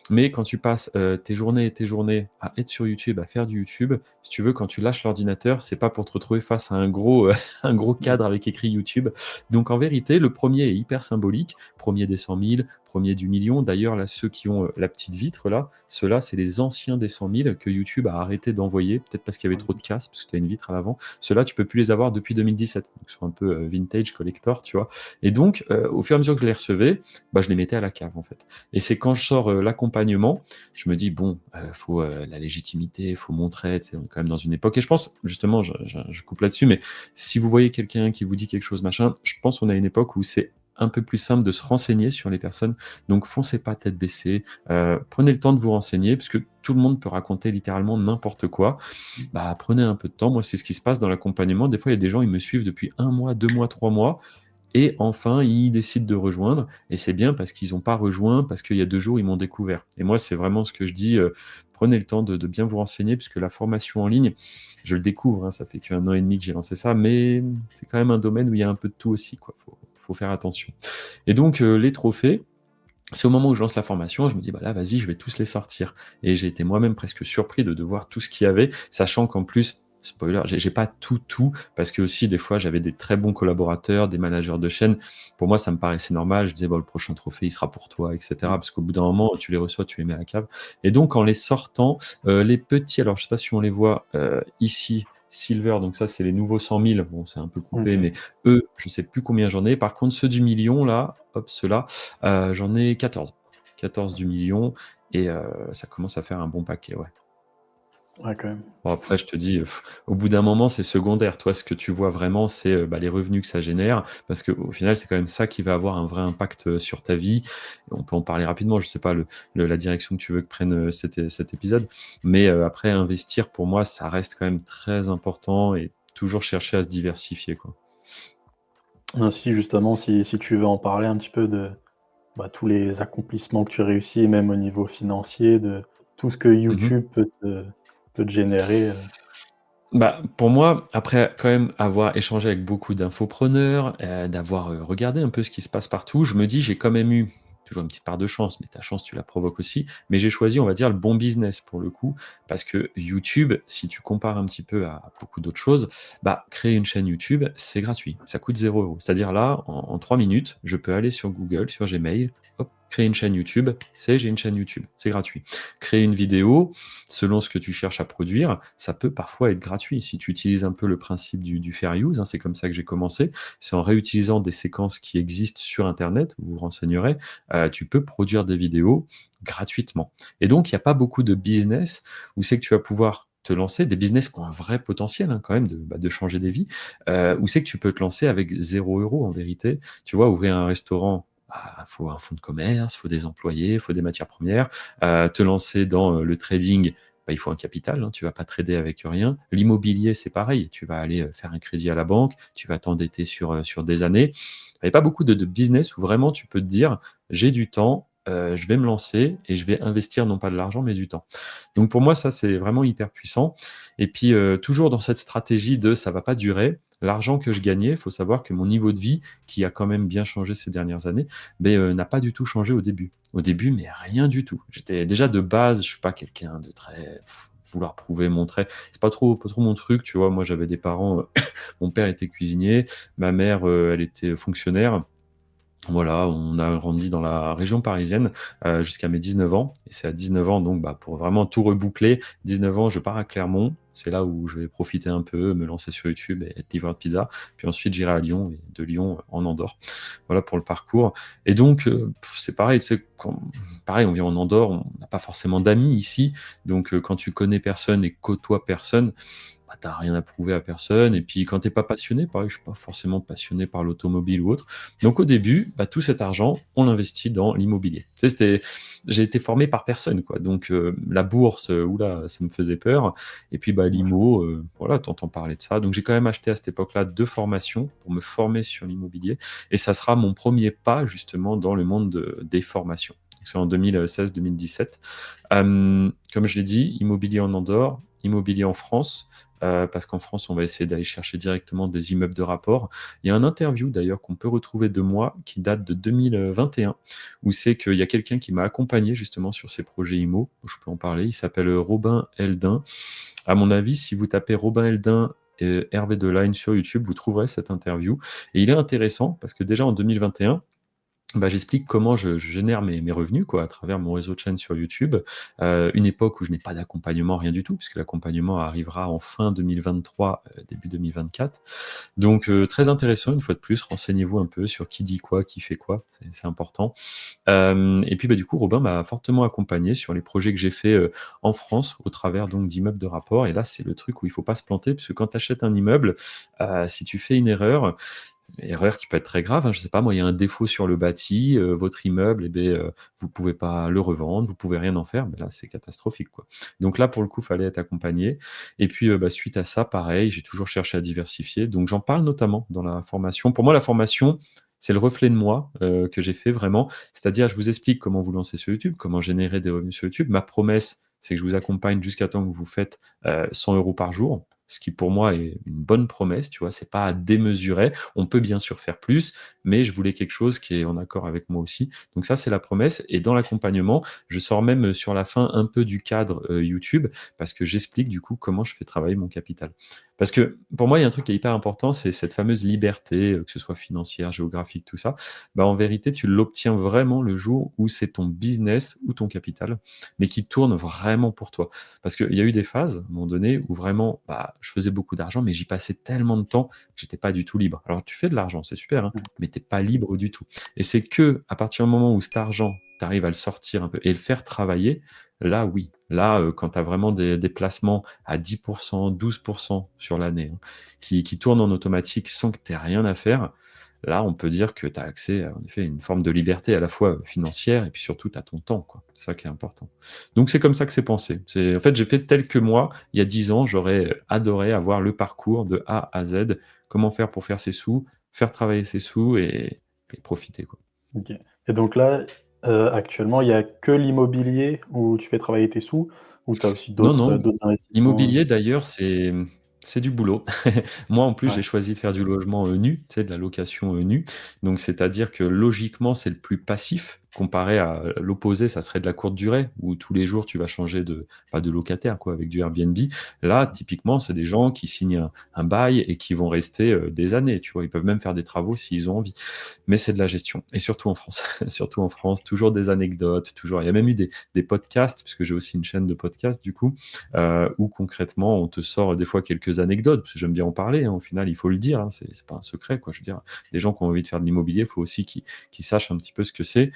Mais quand tu passes, tes journées et tes journées à être sur YouTube, à faire du YouTube, si tu veux, quand tu lâches l'ordinateur, c'est pas pour te retrouver face à un gros, un gros cadre avec écrit YouTube. Donc en vérité, le premier est hyper symbolique, premier des 100 000, premier du million. D'ailleurs, là, ceux qui ont, la petite vitre là, ceux-là, c'est les anciens des 100 000 que YouTube a arrêté d'envoyer, peut-être parce qu'il y avait trop de casse, parce que tu as une vitre à l'avant. Ceux-là, tu peux plus les avoir depuis 2017, donc ils sont un peu, vintage collector, tu vois? Et donc, au fur et à mesure que je les recevais, bah, je les mettais à la cave, en fait. Et c'est quand je sors l'accompagnement, je me dis, bon, faut la légitimité, il faut montrer, tu sais, on est quand même dans une époque. Et je pense, justement, je coupe là-dessus, mais si vous voyez quelqu'un qui vous dit quelque chose, machin, je pense qu'on a une époque où c'est un peu plus simple de se renseigner sur les personnes. Donc, foncez pas tête baissée, prenez le temps de vous renseigner, parce que tout le monde peut raconter littéralement n'importe quoi. Bah, prenez un peu de temps. Moi, c'est ce qui se passe dans l'accompagnement. Des fois, il y a des gens, ils me suivent depuis 1 mois, 2 mois, 3 mois. Et enfin, ils décident de rejoindre. Et c'est bien parce qu'ils n'ont pas rejoint, parce qu'il y a 2 jours, ils m'ont découvert. Et moi, c'est vraiment ce que je dis. Prenez le temps de bien vous renseigner, puisque la formation en ligne, je le découvre, hein, ça fait qu'un an et demi que j'ai lancé ça, mais c'est quand même un domaine où il y a un peu de tout aussi, quoi. Faut faire attention. Et donc, les trophées, c'est au moment où je lance la formation, je me dis, bah là, vas-y, je vais tous les sortir. Et j'ai été moi-même presque surpris de voir tout ce qu'il y avait, sachant qu'en plus, spoiler, j'ai pas tout, parce que aussi, des fois, j'avais des très bons collaborateurs, des managers de chaîne. Pour moi, ça me paraissait normal. Je disais, bah, le prochain trophée, il sera pour toi, etc. Parce qu'au bout d'un moment, tu les reçois, tu les mets à la cave. Et donc, en les sortant, les petits, alors je sais pas si on les voit ici, Silver, donc ça, c'est les nouveaux 100 000. Bon, c'est un peu coupé, OK. mais eux, je sais plus combien j'en ai. Par contre, ceux du million, là, hop, ceux-là, j'en ai 14. 14 du million et ça commence à faire un bon paquet, ouais. Ouais, quand même. Bon après je te dis, au bout d'un moment, c'est secondaire. Toi, ce que tu vois vraiment, c'est, bah, les revenus que ça génère parce qu'au final, c'est quand même ça qui va avoir un vrai impact, sur ta vie. Et on peut en parler rapidement. Je sais pas la direction que tu veux que prenne, cet épisode, mais après investir pour moi, ça reste quand même très important et toujours chercher à se diversifier, quoi. Ainsi, justement, si tu veux en parler un petit peu de, bah, tous les accomplissements que tu réussis, même au niveau financier, de tout ce que Mmh. YouTube peut te générer, Bah, pour moi, après quand même avoir échangé avec beaucoup d'infopreneurs, d'avoir, regardé un peu ce qui se passe partout, je me dis: «J'ai quand même eu» toujours une petite part de chance, mais ta chance, tu la provoques aussi, mais j'ai choisi, on va dire, le bon business pour le coup. Parce que YouTube, si tu compares un petit peu à beaucoup d'autres choses, bah, créer une chaîne YouTube, c'est gratuit. Ça coûte 0 €. C'est-à-dire là, en 3 minutes, je peux aller sur Google, sur Gmail, hop, créer une chaîne YouTube, j'ai une chaîne YouTube, c'est gratuit. Créer une vidéo, selon ce que tu cherches à produire, ça peut parfois être gratuit. Si tu utilises un peu le principe du fair use, hein, c'est comme ça que j'ai commencé, c'est en réutilisant des séquences qui existent sur Internet, vous vous renseignerez, tu peux produire des vidéos gratuitement. Et donc, il n'y a pas beaucoup de business où c'est que tu vas pouvoir te lancer, des business qui ont un vrai potentiel hein, quand même de changer des vies, où c'est que tu peux te lancer avec 0 € en vérité. Tu vois, ouvrir un restaurant, il faut un fonds de commerce, il faut des employés, il faut des matières premières. Te lancer dans le trading, bah, il faut un capital, hein, tu vas pas trader avec rien. L'immobilier, c'est pareil, tu vas aller faire un crédit à la banque, tu vas t'endetter sur des années. Il n'y a pas beaucoup de business où vraiment tu peux te dire, j'ai du temps, je vais me lancer et je vais investir non pas de l'argent, mais du temps. Donc pour moi, ça, c'est vraiment hyper puissant. Et puis, toujours dans cette stratégie de ça va pas durer, l'argent que je gagnais, il faut savoir que mon niveau de vie, qui a quand même bien changé ces dernières années, beh, n'a pas du tout changé au début. Au début, mais rien du tout. J'étais déjà de base, je suis pas quelqu'un de très vouloir prouver, montrer. C'est pas trop mon truc, tu vois? Moi, j'avais des parents, mon père était cuisinier, ma mère, elle était fonctionnaire. Voilà, on a grandi dans la région parisienne, jusqu'à mes 19 ans et c'est à 19 ans donc bah, pour vraiment tout reboucler, 19 ans, je pars à Clermont. C'est là où je vais profiter un peu, me lancer sur YouTube et être livreur de pizza. Puis ensuite, j'irai à Lyon et de Lyon, en Andorre. Voilà pour le parcours et donc c'est pareil, tu sais, pareil, on vit en Andorre, on n'a pas forcément d'amis ici donc quand tu connais personne et côtoies personne, bah, tu rien à prouver à personne et puis quand tu es pas passionné, pareil, je suis pas forcément passionné par l'automobile ou autre, donc au début, bah, tout cet argent, on l'investit dans l'immobilier. Tu sais, j'ai été formé par personne, quoi. Donc la bourse, ouh ça me faisait peur. Et puis bah, ouais. l'IMO, voilà, tu entends parler de ça. Donc j'ai quand même acheté à cette époque-là 2 formations pour me former sur l'immobilier. Et ça sera mon premier pas justement dans le monde des formations. Donc, c'est en 2016-2017. Comme je l'ai dit, immobilier en Andorre, immobilier en France. parce qu'en France, on va essayer d'aller chercher directement des immeubles de rapport. Il y a un interview d'ailleurs qu'on peut retrouver de moi qui date de 2021, où c'est qu'il y a quelqu'un qui m'a accompagné justement sur ces projets IMO, je peux en parler, il s'appelle Robin Eldin. À mon avis, si vous tapez Robin Eldin et Hervé Delaine sur YouTube, vous trouverez cette interview. Et il est intéressant parce que déjà en 2021, bah, j'explique comment je génère mes revenus quoi, à travers mon réseau de chaînes sur YouTube. Une époque où je n'ai pas d'accompagnement, rien du tout, puisque l'accompagnement arrivera en fin 2023, début 2024. Donc très intéressant, une fois de plus, renseignez-vous un peu sur qui dit quoi, qui fait quoi, c'est important. Et puis, bah, du coup, Robin m'a fortement accompagné sur les projets que j'ai faits, en France, au travers donc d'immeubles de rapport. Et là, c'est le truc où il faut pas se planter, parce que quand tu achètes un immeuble, si tu fais une erreur qui peut être très grave, hein, je sais pas moi, il y a un défaut sur le bâti, votre immeuble, et beh, vous pouvez pas le revendre, vous pouvez rien en faire, mais là, c'est catastrophique, quoi. Donc là, pour le coup, fallait être accompagné. Et puis, bah, suite à ça, pareil, j'ai toujours cherché à diversifier, donc j'en parle notamment dans la formation. Pour moi, la formation, c'est le reflet de moi, que j'ai fait vraiment. C'est-à-dire, je vous explique comment vous lancer sur YouTube, comment générer des revenus sur YouTube. Ma promesse, c'est que je vous accompagne jusqu'à temps que vous faites, 100 € par jour, ce qui pour moi est une bonne promesse, tu vois? C'est pas à démesurer. On peut bien sûr faire plus, mais je voulais quelque chose qui est en accord avec moi aussi. Donc ça, c'est la promesse. Et dans l'accompagnement, je sors même sur la fin un peu du cadre YouTube, parce que j'explique du coup comment je fais travailler mon capital. Parce que pour moi, il y a un truc qui est hyper important, c'est cette fameuse liberté, que ce soit financière, géographique, tout ça. Bah, en vérité, tu l'obtiens vraiment le jour où c'est ton business ou ton capital, mais qui tourne vraiment pour toi. Parce qu'il y a eu des phases, à un moment donné, où vraiment, bah, je faisais beaucoup d'argent, mais j'y passais tellement de temps que j'étais pas du tout libre. Alors tu fais de l'argent, c'est super, hein, Mmh. mais tu es pas libre du tout. Et c'est que à partir du moment où cet argent, tu arrives à le sortir un peu et le faire travailler, là oui. Là, quand tu as vraiment des placements à 10 12 sur l'année, hein, qui tournent en automatique sans que tu aies rien à faire, là, on peut dire que tu as accès à, en effet, une forme de liberté à la fois financière et puis surtout tu as ton temps, quoi. C'est ça qui est important. Donc c'est comme ça que c'est pensé. En fait, j'ai fait tel que moi, il y a 10 ans, j'aurais adoré avoir le parcours de A à Z. Comment faire pour faire ses sous, faire travailler ses sous et profiter, quoi. OK. Et donc là, actuellement, il y a que l'immobilier où tu fais travailler tes sous ou tu as aussi Non, d'autres, non, d'autres investissements, l'immobilier d'ailleurs, c'est du boulot. Moi, en plus, Ouais. j'ai choisi de faire du logement, nu, tu sais, de la location, nue. Donc c'est-à-dire que logiquement, c'est le plus passif comparé à l'opposé, ça serait de la courte durée où tous les jours tu vas changer de locataire quoi, avec du Airbnb. Là, typiquement, c'est des gens qui signent un bail et qui vont rester, des années, tu vois? Ils peuvent même faire des travaux s'ils ont envie. Mais c'est de la gestion et surtout en France. Surtout en France, toujours des anecdotes, toujours il y a même eu des podcasts, puisque j'ai aussi une chaîne de podcasts du coup, où concrètement on te sort des fois quelques anecdotes, parce que j'aime bien en parler, hein, au final il faut le dire, hein, c'est pas un secret quoi. Je veux dire, des gens qui ont envie de faire de l'immobilier, il faut aussi qu'ils sachent un petit peu ce que c'est.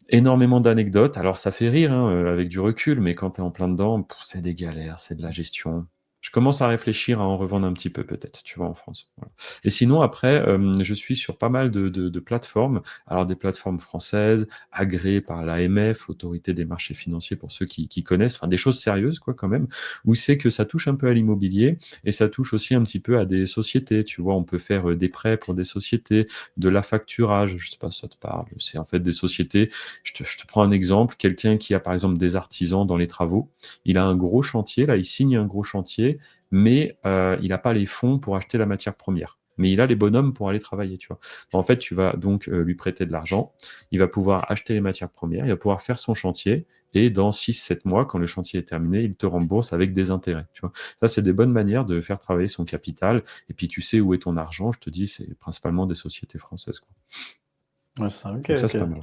Énormément d'anecdotes, alors ça fait rire, hein, avec du recul, mais quand tu es en plein dedans, c'est des galères, c'est de la gestion. Je commence à réfléchir à en revendre un petit peu peut-être, tu vois, en France, voilà. Et sinon après, je suis sur pas mal de plateformes, alors des plateformes françaises, agréées par l'AMF, l'Autorité des marchés financiers pour ceux qui connaissent, enfin des choses sérieuses quoi quand même, où c'est que ça touche un peu à l'immobilier et ça touche aussi un petit peu à des sociétés, tu vois? On peut faire, des prêts pour des sociétés, de l'affacturage, je sais pas si ça te parle? C'est en fait des sociétés, je te prends un exemple, quelqu'un qui a par exemple des artisans dans les travaux, il a un gros chantier, là, il signe un gros chantier, mais il n'a pas les fonds pour acheter la matière première. Mais il a les bonhommes pour aller travailler, tu vois. En fait, tu vas donc lui prêter de l'argent, il va pouvoir acheter les matières premières, il va pouvoir faire son chantier, et dans 6, 7 mois, quand le chantier est terminé, il te rembourse avec des intérêts, tu vois. Ça, c'est des bonnes manières de faire travailler son capital, et puis tu sais où est ton argent, je te dis, c'est principalement des sociétés françaises, quoi. Ouais, c'est ça. OK, Donc ça, OK. c'est pas mal.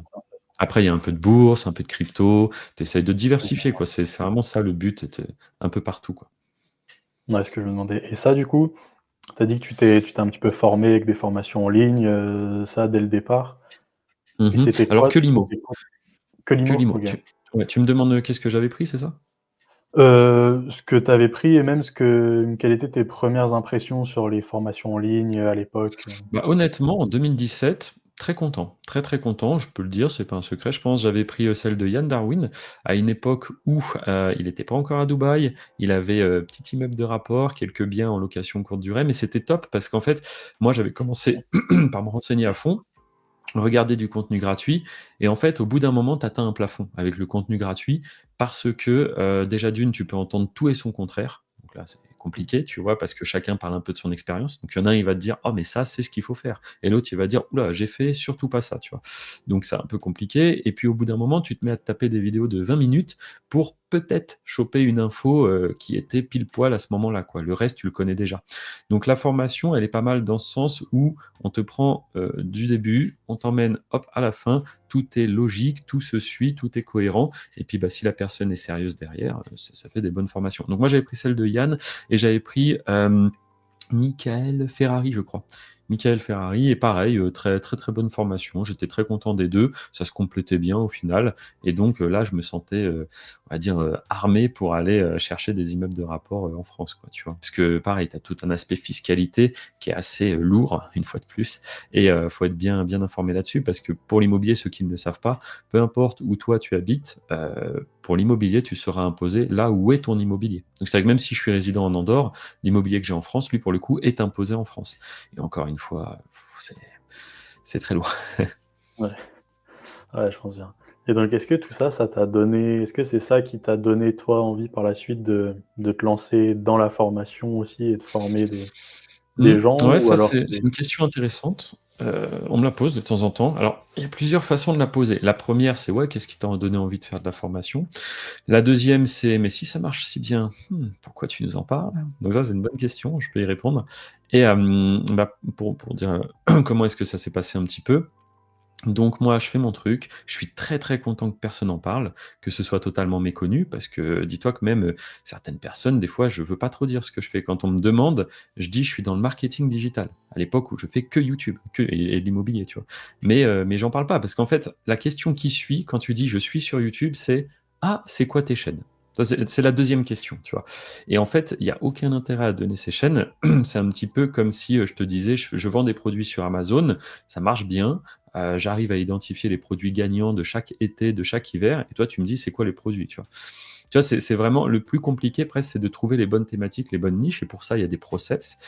Après, il y a un peu de bourse, un peu de crypto, tu essayes de diversifier, quoi. C'est vraiment ça le but, et tu un peu partout, quoi. Ouais, ce que je me demandais et ça, du coup, tu as dit que tu t'es un petit peu formé avec des formations en ligne, ça dès le départ et Mmh. c'était Alors quoi? que l'IMO, C'était quoi? Que que l'IMO? l'IMO. OK. Tu me demandes, qu'est-ce que j'avais pris, c'est ça? Ce que tu avais pris et même quelles étaient tes premières impressions sur les formations en ligne, à l'époque? Bah, honnêtement, en 2017, très content, très, très content, je peux le dire, c'est pas un secret. Je pense j'avais pris, celle de Yann Darwin à une époque où, il était pas encore à Dubaï. Il avait, petit immeuble de rapport, quelques biens en location courte durée, mais c'était top parce qu'en fait, moi, j'avais commencé par me renseigner à fond, regarder du contenu gratuit, et en fait, au bout d'un moment, tu atteins un plafond avec le contenu gratuit parce que, déjà d'une, tu peux entendre tout et son contraire. Donc là, c'est compliqué, tu vois? Parce que chacun parle un peu de son expérience. Donc il y en a un, il va te dire: «Oh mais ça, c'est ce qu'il faut faire» et l'autre, il va dire: «Ouh là, j'ai fait, surtout pas ça», tu vois? Donc c'est un peu compliqué et puis au bout d'un moment, tu te mets à te taper des vidéos de 20 minutes pour peut-être choper une info, qui était pile poil à ce moment-là, quoi. Le reste, tu le connais déjà. Donc la formation, elle est pas mal dans ce sens où on te prend, du début, on t'emmène, hop, à la fin, tout est logique, tout se suit, tout est cohérent et puis, bah, si la personne est sérieuse derrière, ça fait des bonnes formations. Donc moi, j'avais pris celle de Yann et j'avais pris, Michael Ferrari, je crois. Michael Ferrari et pareil, très, très, très bonne formation. J'étais très content des 2. Ça se complétait bien au final et donc là, je me sentais, on va dire, armé pour aller, chercher des immeubles de rapport, en France, quoi, tu vois? Parce que pareil, tu as tout un aspect fiscalité qui est assez, lourd, une fois de plus et faut être bien bien informé là-dessus parce que pour l'immobilier, ceux qui ne le savent pas, peu importe où toi tu habites, pour l'immobilier, tu seras imposé là où est ton immobilier. Donc c'est vrai que même si je suis résident en Andorre, l'immobilier que j'ai en France, lui, pour le coup, est imposé en France. Et encore une fois, c'est très lourd. Ouais, ouais, je pense bien. Et donc est-ce que tout ça, ça t'a donné est-ce que c'est ça qui t'a donné, toi, envie par la suite de te lancer dans la formation aussi et de former des gens Ouais, ou ça, alors c'est une question intéressante. On me la pose de temps en temps. Alors, il y a plusieurs façons de la poser. La première, c'est: «Ouais, qu'est-ce qui t'a donné envie de faire de la formation?» La deuxième, c'est: «Mais si ça marche si bien, pourquoi tu nous en parles?» Donc ça, c'est une bonne question, je peux y répondre et bah, pour dire, comment est-ce que ça s'est passé un petit peu. Donc moi, je fais mon truc, je suis très, très content que personne en parle, que ce soit totalement méconnu parce que dis-toi que même, certaines personnes, des fois, je veux pas trop dire ce que je fais. Quand on me demande, je dis: «Je suis dans le marketing digital», à l'époque où je fais que YouTube, que et de l'immobilier, tu vois? Mais j'en parle pas parce qu'en fait, la question qui suit quand tu dis: «Je suis sur YouTube», c'est: «Ah, c'est quoi tes chaînes?» Ça, c'est la deuxième question, tu vois? Et en fait, il y a aucun intérêt à donner ces chaînes. C'est un petit peu comme si, je te disais, je vends des produits sur Amazon, ça marche bien, j'arrive à identifier les produits gagnants de chaque été, de chaque hiver et toi tu me dis: «C'est quoi les produits?» tu vois? Tu vois, c'est vraiment le plus compliqué presque, c'est de trouver les bonnes thématiques, les bonnes niches et pour ça, il y a des process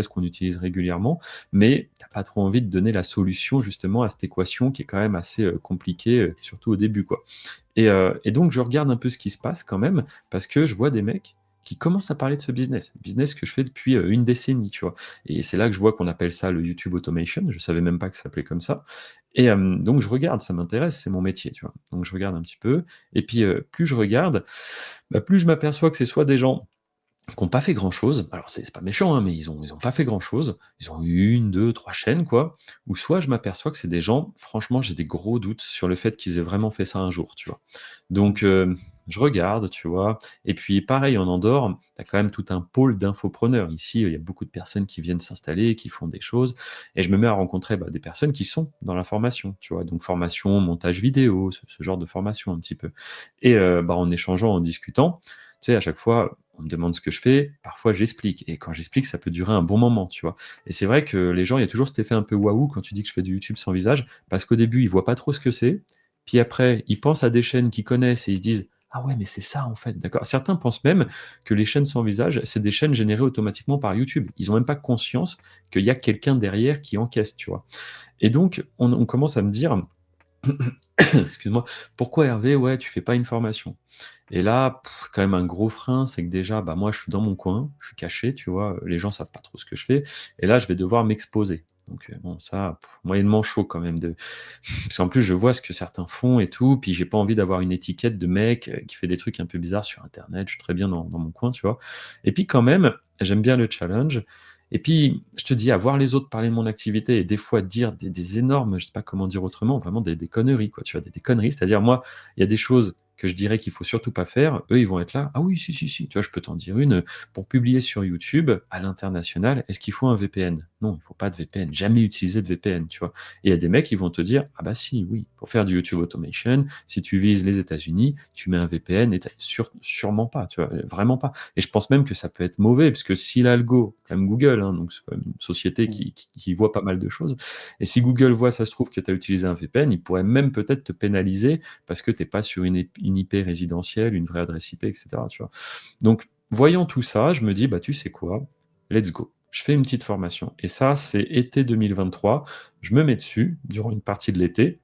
qu'on utilise régulièrement, mais tu as pas trop envie de donner la solution justement à cette équation qui est quand même assez, compliquée, surtout au début, quoi. Et donc je regarde un peu ce qui se passe quand même, parce que je vois des mecs qui commencent à parler de ce business que je fais depuis, une décennie, tu vois? Et c'est là que je vois qu'on appelle ça le YouTube automation, je savais même pas que ça s'appelait comme ça et donc je regarde, ça m'intéresse, c'est mon métier, tu vois? Donc je regarde un petit peu et puis, plus je regarde, bah, plus je m'aperçois que c'est soit des gens qui ont pas fait grand-chose. Alors c'est pas méchant, hein, mais ils ont pas fait grand-chose. Ils ont eu 1, 2, 3 chaînes quoi, ou soit je m'aperçois que c'est des gens, franchement, j'ai des gros doutes sur le fait qu'ils aient vraiment fait ça un jour, tu vois? Donc je regarde, tu vois? Et puis pareil en Andorre, tu as quand même tout un pôle d'infopreneurs. Ici, il y a beaucoup de personnes qui viennent s'installer, qui font des choses et je me mets à rencontrer, bah, des personnes qui sont dans la formation, tu vois? Donc formation, montage vidéo, ce genre de formation un petit peu et bah, en échangeant, en discutant, tu sais, à chaque fois, on me demande ce que je fais, parfois j'explique et quand j'explique, ça peut durer un bon moment, tu vois? Et c'est vrai que les gens, il y a toujours cet effet un peu waouh quand tu dis que je fais du YouTube sans visage, parce qu'au début, ils voient pas trop ce que c'est, puis après, ils pensent à des chaînes qu'ils connaissent et ils se disent: «Ah ouais, mais c'est ça en fait, d'accord». Certains pensent même que les chaînes sans visage, c'est des chaînes générées automatiquement par YouTube. Ils ont même pas conscience qu'il y a quelqu'un derrière qui encaisse, tu vois? Et donc on commence à me dire excuse-moi: «Pourquoi Hervé, ouais, tu fais pas une formation?» Et là, quand même un gros frein, c'est que déjà, bah, moi, je suis dans mon coin, je suis caché, tu vois? Les gens savent pas trop ce que je fais et là, je vais devoir m'exposer. Donc bon, ça, moyennement chaud quand même de parce qu'en plus, je vois ce que certains font et tout, puis j'ai pas envie d'avoir une étiquette de mec, qui fait des trucs un peu bizarres sur internet. Je suis très bien dans mon coin, tu vois? Et puis quand même, j'aime bien le challenge et puis, je te dis, à voir les autres parler de mon activité et des fois dire des énormes, je sais pas comment dire autrement, vraiment des conneries, quoi, tu vois? Des conneries, c'est-à-dire moi, il y a des choses que je dirais qu'il faut surtout pas faire, eux, ils vont être là: «Ah oui, si, si, si», tu vois? Je peux t'en dire une, pour publier sur YouTube à l'international, est-ce qu'il faut un VPN? Non, il faut pas de VPN, jamais utiliser de VPN, tu vois? Et il y a des mecs qui vont te dire: «Ah bah si, oui, pour faire du YouTube automation, si tu vises les États-Unis, tu mets un VPN et tu sûrement pas», tu vois? Vraiment pas. Et je pense même que ça peut être mauvais, parce que si l'algo, quand même Google, hein, donc c'est quand même une société Mmh. qui voit pas mal de choses, et si Google voit, ça se trouve, que tu as utilisé un VPN, il pourrait même peut-être te pénaliser parce que tu es pas sur une IP résidentielle, une vraie adresse IP, et cetera, tu vois? Donc, voyant tout ça, je me dis: «Bah, tu sais quoi? Let's go». Je fais une petite formation et ça, c'est été 2023. Je me mets dessus durant une partie de l'été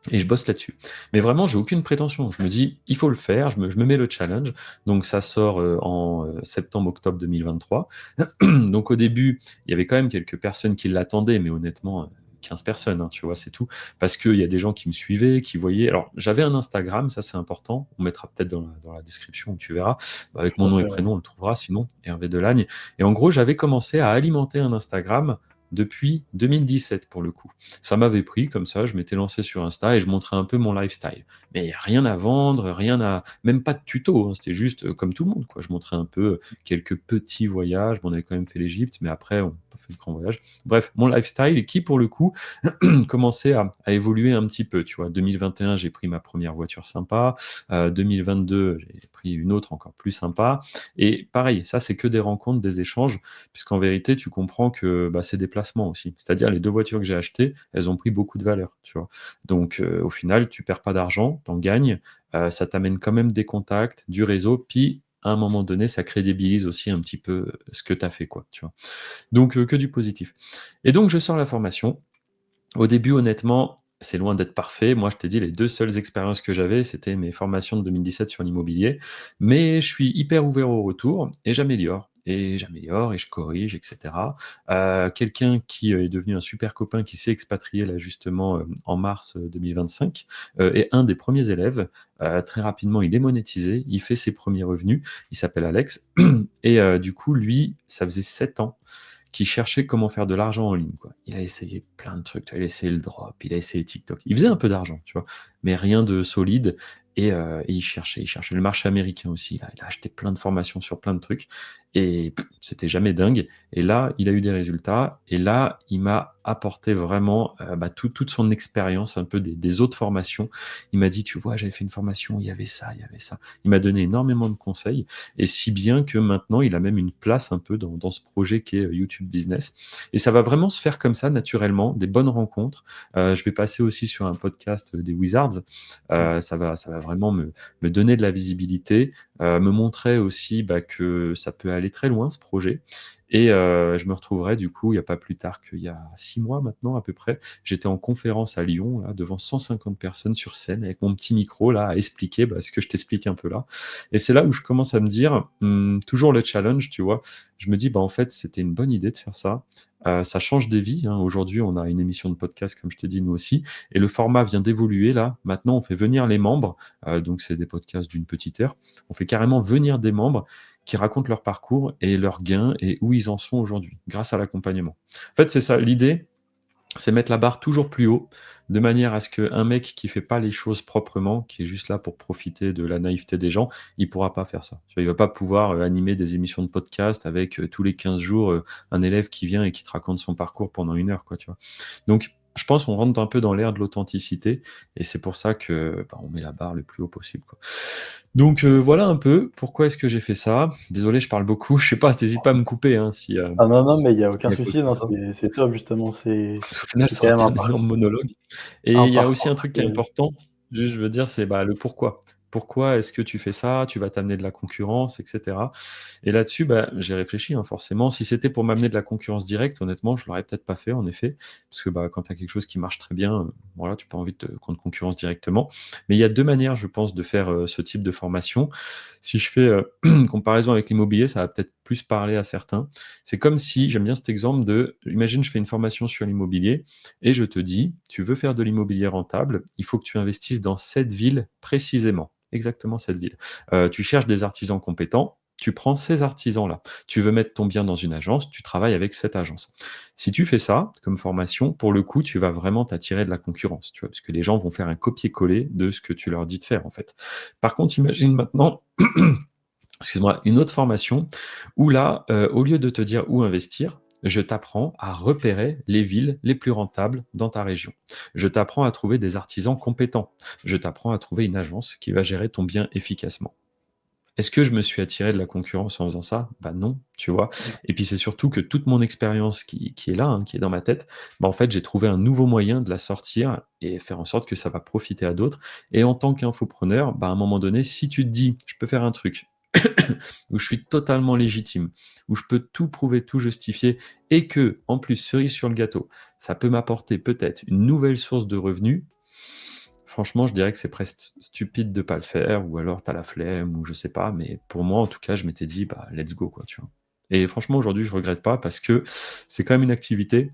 et je bosse là-dessus. Mais vraiment, j'ai aucune prétention. Je me dis: «Il faut le faire», je me mets le challenge. Donc ça sort, en, septembre-octobre 2023. Donc au début, il y avait quand même quelques personnes qui l'attendaient, mais honnêtement, 15 personnes, hein, tu vois? C'est tout. Parce qu'il y a des gens qui me suivaient, qui voyaient alors j'avais un Instagram, ça c'est important, on mettra peut-être dans la description, tu verras. Avec Tout mon à nom et fait, ouais. prénom, on le trouvera sinon, Hervé Delagne. Et en gros, j'avais commencé à alimenter un Instagram depuis 2017 pour le coup. Ça m'avait pris comme ça, je m'étais lancé sur Insta et je montrais un peu mon lifestyle. Mais rien à vendre, rien à même pas de tuto, hein, c'était juste, comme tout le monde quoi. Je montrais un peu, quelques petits voyages. Bon, on avait quand même fait l'Égypte, mais après on n'a pas fait de grands voyages. Bref, mon lifestyle qui pour le coup commençait à évoluer un petit peu, tu vois? 2021, j'ai pris ma première voiture sympa, 2022, j'ai pris une autre encore plus sympa et pareil, ça c'est que des rencontres, des échanges, puisqu'en vérité, tu comprends que, bah, c'est des placements aussi. C'est-à-dire les 2 voitures que j'ai achetées, elles ont pris beaucoup de valeur, tu vois? Donc au final, tu perds pas d'argent, tu en gagnes, ça t'amène quand même des contacts, du réseau, puis à un moment donné, ça crédibilise aussi un petit peu, ce que tu as fait, quoi, tu vois? Donc que du positif et donc je sors la formation. Au début, honnêtement, c'est loin d'être parfait. Moi, je t'ai dit, les 2 seules expériences que j'avais, c'était mes formations de 2017 sur l'immobilier. Mais je suis hyper ouvert au retour et j'améliore et je corrige et cetera. Quelqu'un qui, est devenu un super copain qui s'est expatrié là justement, en mars, 2025, est un des premiers élèves. Très rapidement, il est monétisé, il fait ses premiers revenus. Il s'appelle Alex et du coup, lui, ça faisait 7 ans qui cherchait comment faire de l'argent en ligne, quoi. Il a essayé plein de trucs, tu vois? Il a essayé le drop, il a essayé TikTok. Il faisait un peu d'argent, tu vois? Mais rien de solide et il cherchait. Le marché américain aussi, il a acheté plein de formations sur plein de trucs et c'était jamais dingue et là, il a eu des résultats et là, il m'a apporté vraiment, bah, toute son expérience un peu des autres formations. Il m'a dit: «Tu vois, j'avais fait une formation, il y avait ça, il y avait ça». Il m'a donné énormément de conseils et si bien que maintenant, il a même une place un peu dans ce projet qui est YouTube Business. Et ça va vraiment se faire comme ça, naturellement, des bonnes rencontres. Je vais passer aussi sur un podcast des Wizards. Mmh. Ça va vraiment me donner de la visibilité, me montrer aussi bah, que ça peut aller très loin, ce projet. Et je me retrouverai du coup, il n'y a pas plus tard qu'il y a 6 mois maintenant à peu près, j'étais en conférence à Lyon, là, devant 150 personnes sur scène, avec mon petit micro, là, à expliquer bah, ce que je t'explique un peu là. Et c'est là où je commence à me dire, toujours le challenge, tu vois? Je me dis: «Bah, en fait, c'était une bonne idée de faire ça». Ça change des vies, hein. Aujourd'hui, on a une émission de podcast, comme je t'ai dit, nous aussi et le format vient d'évoluer là. Maintenant, on fait venir les membres, donc c'est des podcasts d'une petite heure. On fait carrément venir des membres qui racontent leur parcours et leurs gains et où ils en sont aujourd'hui, grâce à l'accompagnement. En fait, c'est ça l'idée, c'est mettre la barre toujours plus haut, de manière à ce qu'un mec qui fait pas les choses proprement, qui est juste là pour profiter de la naïveté des gens, il pourra pas faire ça. Tu vois? Il va pas pouvoir, animer des émissions de podcast avec, tous les 15 jours, un élève qui vient et qui te raconte son parcours pendant 1 heure, quoi, tu vois? Donc je pense qu'on rentre un peu dans l'ère de l'authenticité et c'est pour ça que, bah, on met la barre le plus haut possible, quoi. Donc voilà un peu pourquoi est-ce que j'ai fait ça. Désolé, je parle beaucoup, je sais pas, tu pas à me couper, hein, si, Ah non, non, mais il y a il aucun y a quoi souci, que non, ce soit. c'est top justement, Parce qu'au final, c'est ça quand aurait même été un énorme monologue et un il y a aussi parcours un truc qui est très important, juste je veux dire, c'est, bah, le pourquoi. Pourquoi est-ce que tu fais ça? Tu vas t'amener de la concurrence et cetera et là-dessus, bah, j'ai réfléchi, hein, forcément. Si c'était pour m'amener de la concurrence directe, honnêtement, je l'aurais peut-être pas fait, en effet. Parce que, bah, quand tu as quelque chose qui marche très bien, voilà, tu as pas envie de qu'on te concurrence directement. Mais il y a 2 manières, je pense, de faire, ce type de formation. Si je fais, une comparaison avec l'immobilier, ça va peut-être plus parler à certains. C'est comme si j'aime bien cet exemple de imagine, je fais une formation sur l'immobilier et je te dis: «Tu veux faire de l'immobilier rentable, il faut que tu investisses dans cette ville précisément». Exactement cette ville. Tu cherches des artisans compétents, tu prends ces artisans-là. Tu veux mettre ton bien dans une agence, tu travailles avec cette agence. Si tu fais ça comme formation, pour le coup, tu vas vraiment t'attirer de la concurrence, tu vois? Parce que les gens vont faire un copier-coller de ce que tu leur dis de faire, en fait. Par contre, imagine maintenant excuse-moi, une autre formation où là, au lieu de te dire où investir, je t'apprends à repérer les villes les plus rentables dans ta région. Je t'apprends à trouver des artisans compétents. Je t'apprends à trouver une agence qui va gérer ton bien efficacement. Est-ce que je me suis attiré de la concurrence en faisant ça? Bah non, tu vois? Et puis c'est surtout que toute mon expérience qui est là, hein, qui est dans ma tête, bah en fait, j'ai trouvé un nouveau moyen de la sortir et faire en sorte que ça va profiter à d'autres. Et en tant qu'infopreneur, bah à un moment donné, si tu te dis: «Je peux faire un truc où je suis totalement légitime, où je peux tout prouver, tout justifier et que, en plus, cerise sur le gâteau, ça peut m'apporter peut-être une nouvelle source de revenus», franchement, je dirais que c'est presque stupide de pas le faire ou alors tu as la flemme ou je sais pas, mais pour moi, en tout cas, je m'étais dit: «Bah, let's go», quoi, tu vois? Et franchement, aujourd'hui, je regrette pas parce que c'est quand même une activité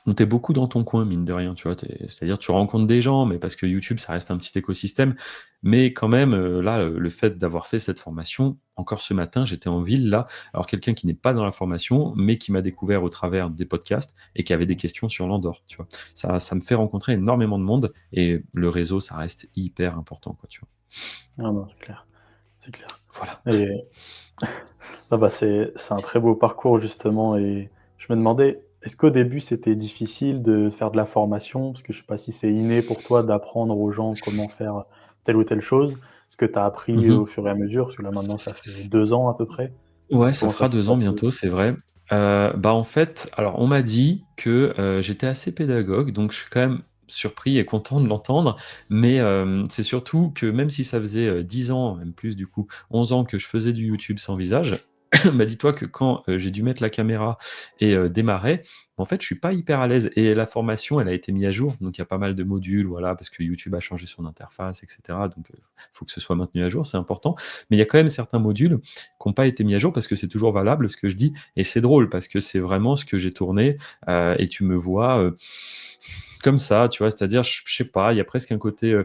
où tu es beaucoup dans ton coin, mine de rien, tu vois? C'est-à-dire tu rencontres des gens, mais parce que YouTube, ça reste un petit écosystème. Mais quand même, là, le fait d'avoir fait cette formation, encore ce matin, j'étais en ville, là, alors quelqu'un qui n'est pas dans la formation, mais qui m'a découvert au travers des podcasts et qui avait des questions sur l'Andorre, tu vois? Ça me fait rencontrer énormément de monde et le réseau, ça reste hyper important, quoi, tu vois? Ah non, c'est clair, c'est clair Voilà. et ah bah, c'est un très beau parcours justement et je me demandais, est-ce qu'au début c'était difficile de faire de la formation? Parce que je sais pas si c'est inné pour toi d'apprendre aux gens comment faire telle ou telle chose. Est-ce que tu as appris Mmh. au fur et à mesure? Parce que là maintenant ça fait 2 ans à peu près. Ouais, ça Comment ça fera s'est 2 ans passé? bientôt, c'est vrai. Bah, en fait, alors on m'a dit que, j'étais assez pédagogue, donc je suis quand même surpris et content de l'entendre. Mais, c'est surtout que même si ça faisait, 10 ans, même plus du coup, 11 ans que je faisais du YouTube sans visage, bah, dis-toi que quand, j'ai dû mettre la caméra et démarrer, en fait, je suis pas hyper à l'aise et la formation, elle a été mise à jour. Donc il y a pas mal de modules, voilà, parce que YouTube a changé son interface et cetera. Donc, faut que ce soit maintenu à jour, c'est important. Mais il y a quand même certains modules qui n'ont pas été mis à jour parce que c'est toujours valable ce que je dis et c'est drôle parce que c'est vraiment ce que j'ai tourné, et tu me vois, comme ça, tu vois? C'est-à-dire, je sais pas, il y a presque un côté,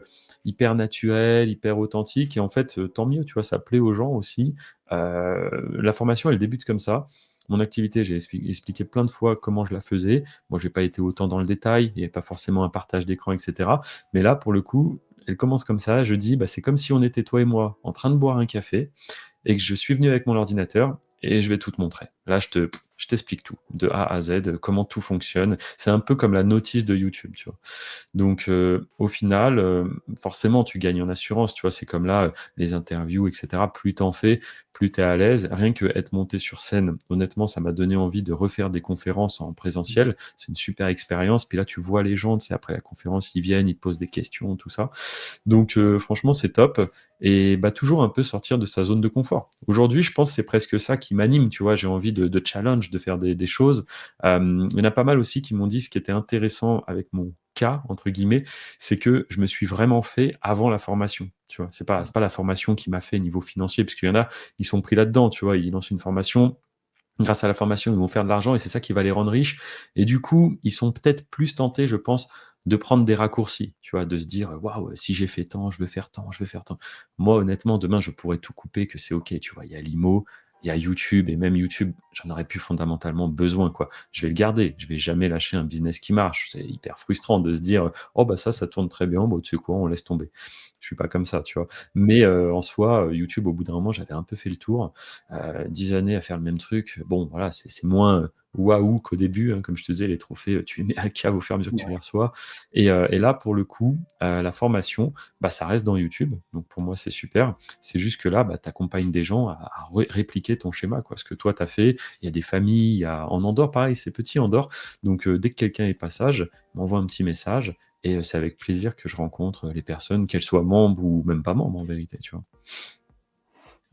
hyper naturel, hyper authentique et en fait, tant mieux, tu vois? Ça plaît aux gens aussi. La formation, elle débute comme ça. Mon activité, j'ai expliqué plein de fois comment je la faisais. Moi, j'ai pas été autant dans le détail, il y avait pas forcément un partage d'écran et cetera. Mais là, pour le coup, elle commence comme ça. Je dis: «Bah, c'est comme si on était toi et moi en train de boire un café et que je suis venu avec mon ordinateur et je vais tout te montrer. Là, je t'explique tout, de A à Z, comment tout fonctionne. C'est un peu comme la notice de YouTube, tu vois? Donc, au final, forcément, tu gagnes en assurance, tu vois? C'est comme là, les interviews et cetera. Plus tu en fais, plus tu es à l'aise. Rien qu'être monté sur scène, honnêtement, ça m'a donné envie de refaire des conférences en présentiel. C'est une super expérience. Puis là, tu vois les gens, tu sais, après la conférence, ils viennent, ils te posent des questions, tout ça. Donc, franchement, c'est top et bah, toujours un peu sortir de sa zone de confort. Aujourd'hui, je pense que c'est presque ça qui m'anime, tu vois? J'ai envie de challenge, de faire des choses. Il y en a pas mal aussi qui m'ont dit ce qui était intéressant avec mon «cas» entre guillemets, c'est que je me suis vraiment fait avant la formation, tu vois? C'est pas la formation qui m'a fait niveau financier, parce qu'il y en a, ils sont pris là-dedans, tu vois? Ils lancent une formation, grâce à la formation, ils vont faire de l'argent et c'est ça qui va les rendre riches et du coup, ils sont peut-être plus tentés, je pense, de prendre des raccourcis, tu vois? De se dire: «Waouh, si j'ai fait tant, je veux faire tant, je veux faire tant». Moi, honnêtement, demain, je pourrais tout couper, que c'est OK, tu vois? Il y a l'IMO, il y a YouTube et même YouTube, j'en aurais plus fondamentalement besoin, quoi. Je vais le garder, je vais jamais lâcher un business qui marche. C'est hyper frustrant de se dire: «Oh bah ça tourne très bien, bah, tu sais quoi? On laisse tomber». Je suis pas comme ça, tu vois? Mais en soi, YouTube, au bout d'un moment, j'avais un peu fait le tour. 10 années à faire le même truc, bon voilà, c'est moins, waouh qu'au début, hein, comme je te disais, les trophées, tu les mets à la cave au fur et à mesure que tu les reçois et là, pour le coup, la formation, bah, ça reste dans YouTube, donc pour moi, c'est super. C'est juste que là, bah, tu accompagnes des gens à répliquer ton schéma, quoi. Ce que toi, tu as fait, il y a des familles, il y a en Andorre, pareil, c'est petit Andorre, donc dès que quelqu'un est passage, il m'envoie un petit message et c'est avec plaisir que je rencontre, les personnes, qu'elles soient membres ou même pas membres, en vérité, tu vois?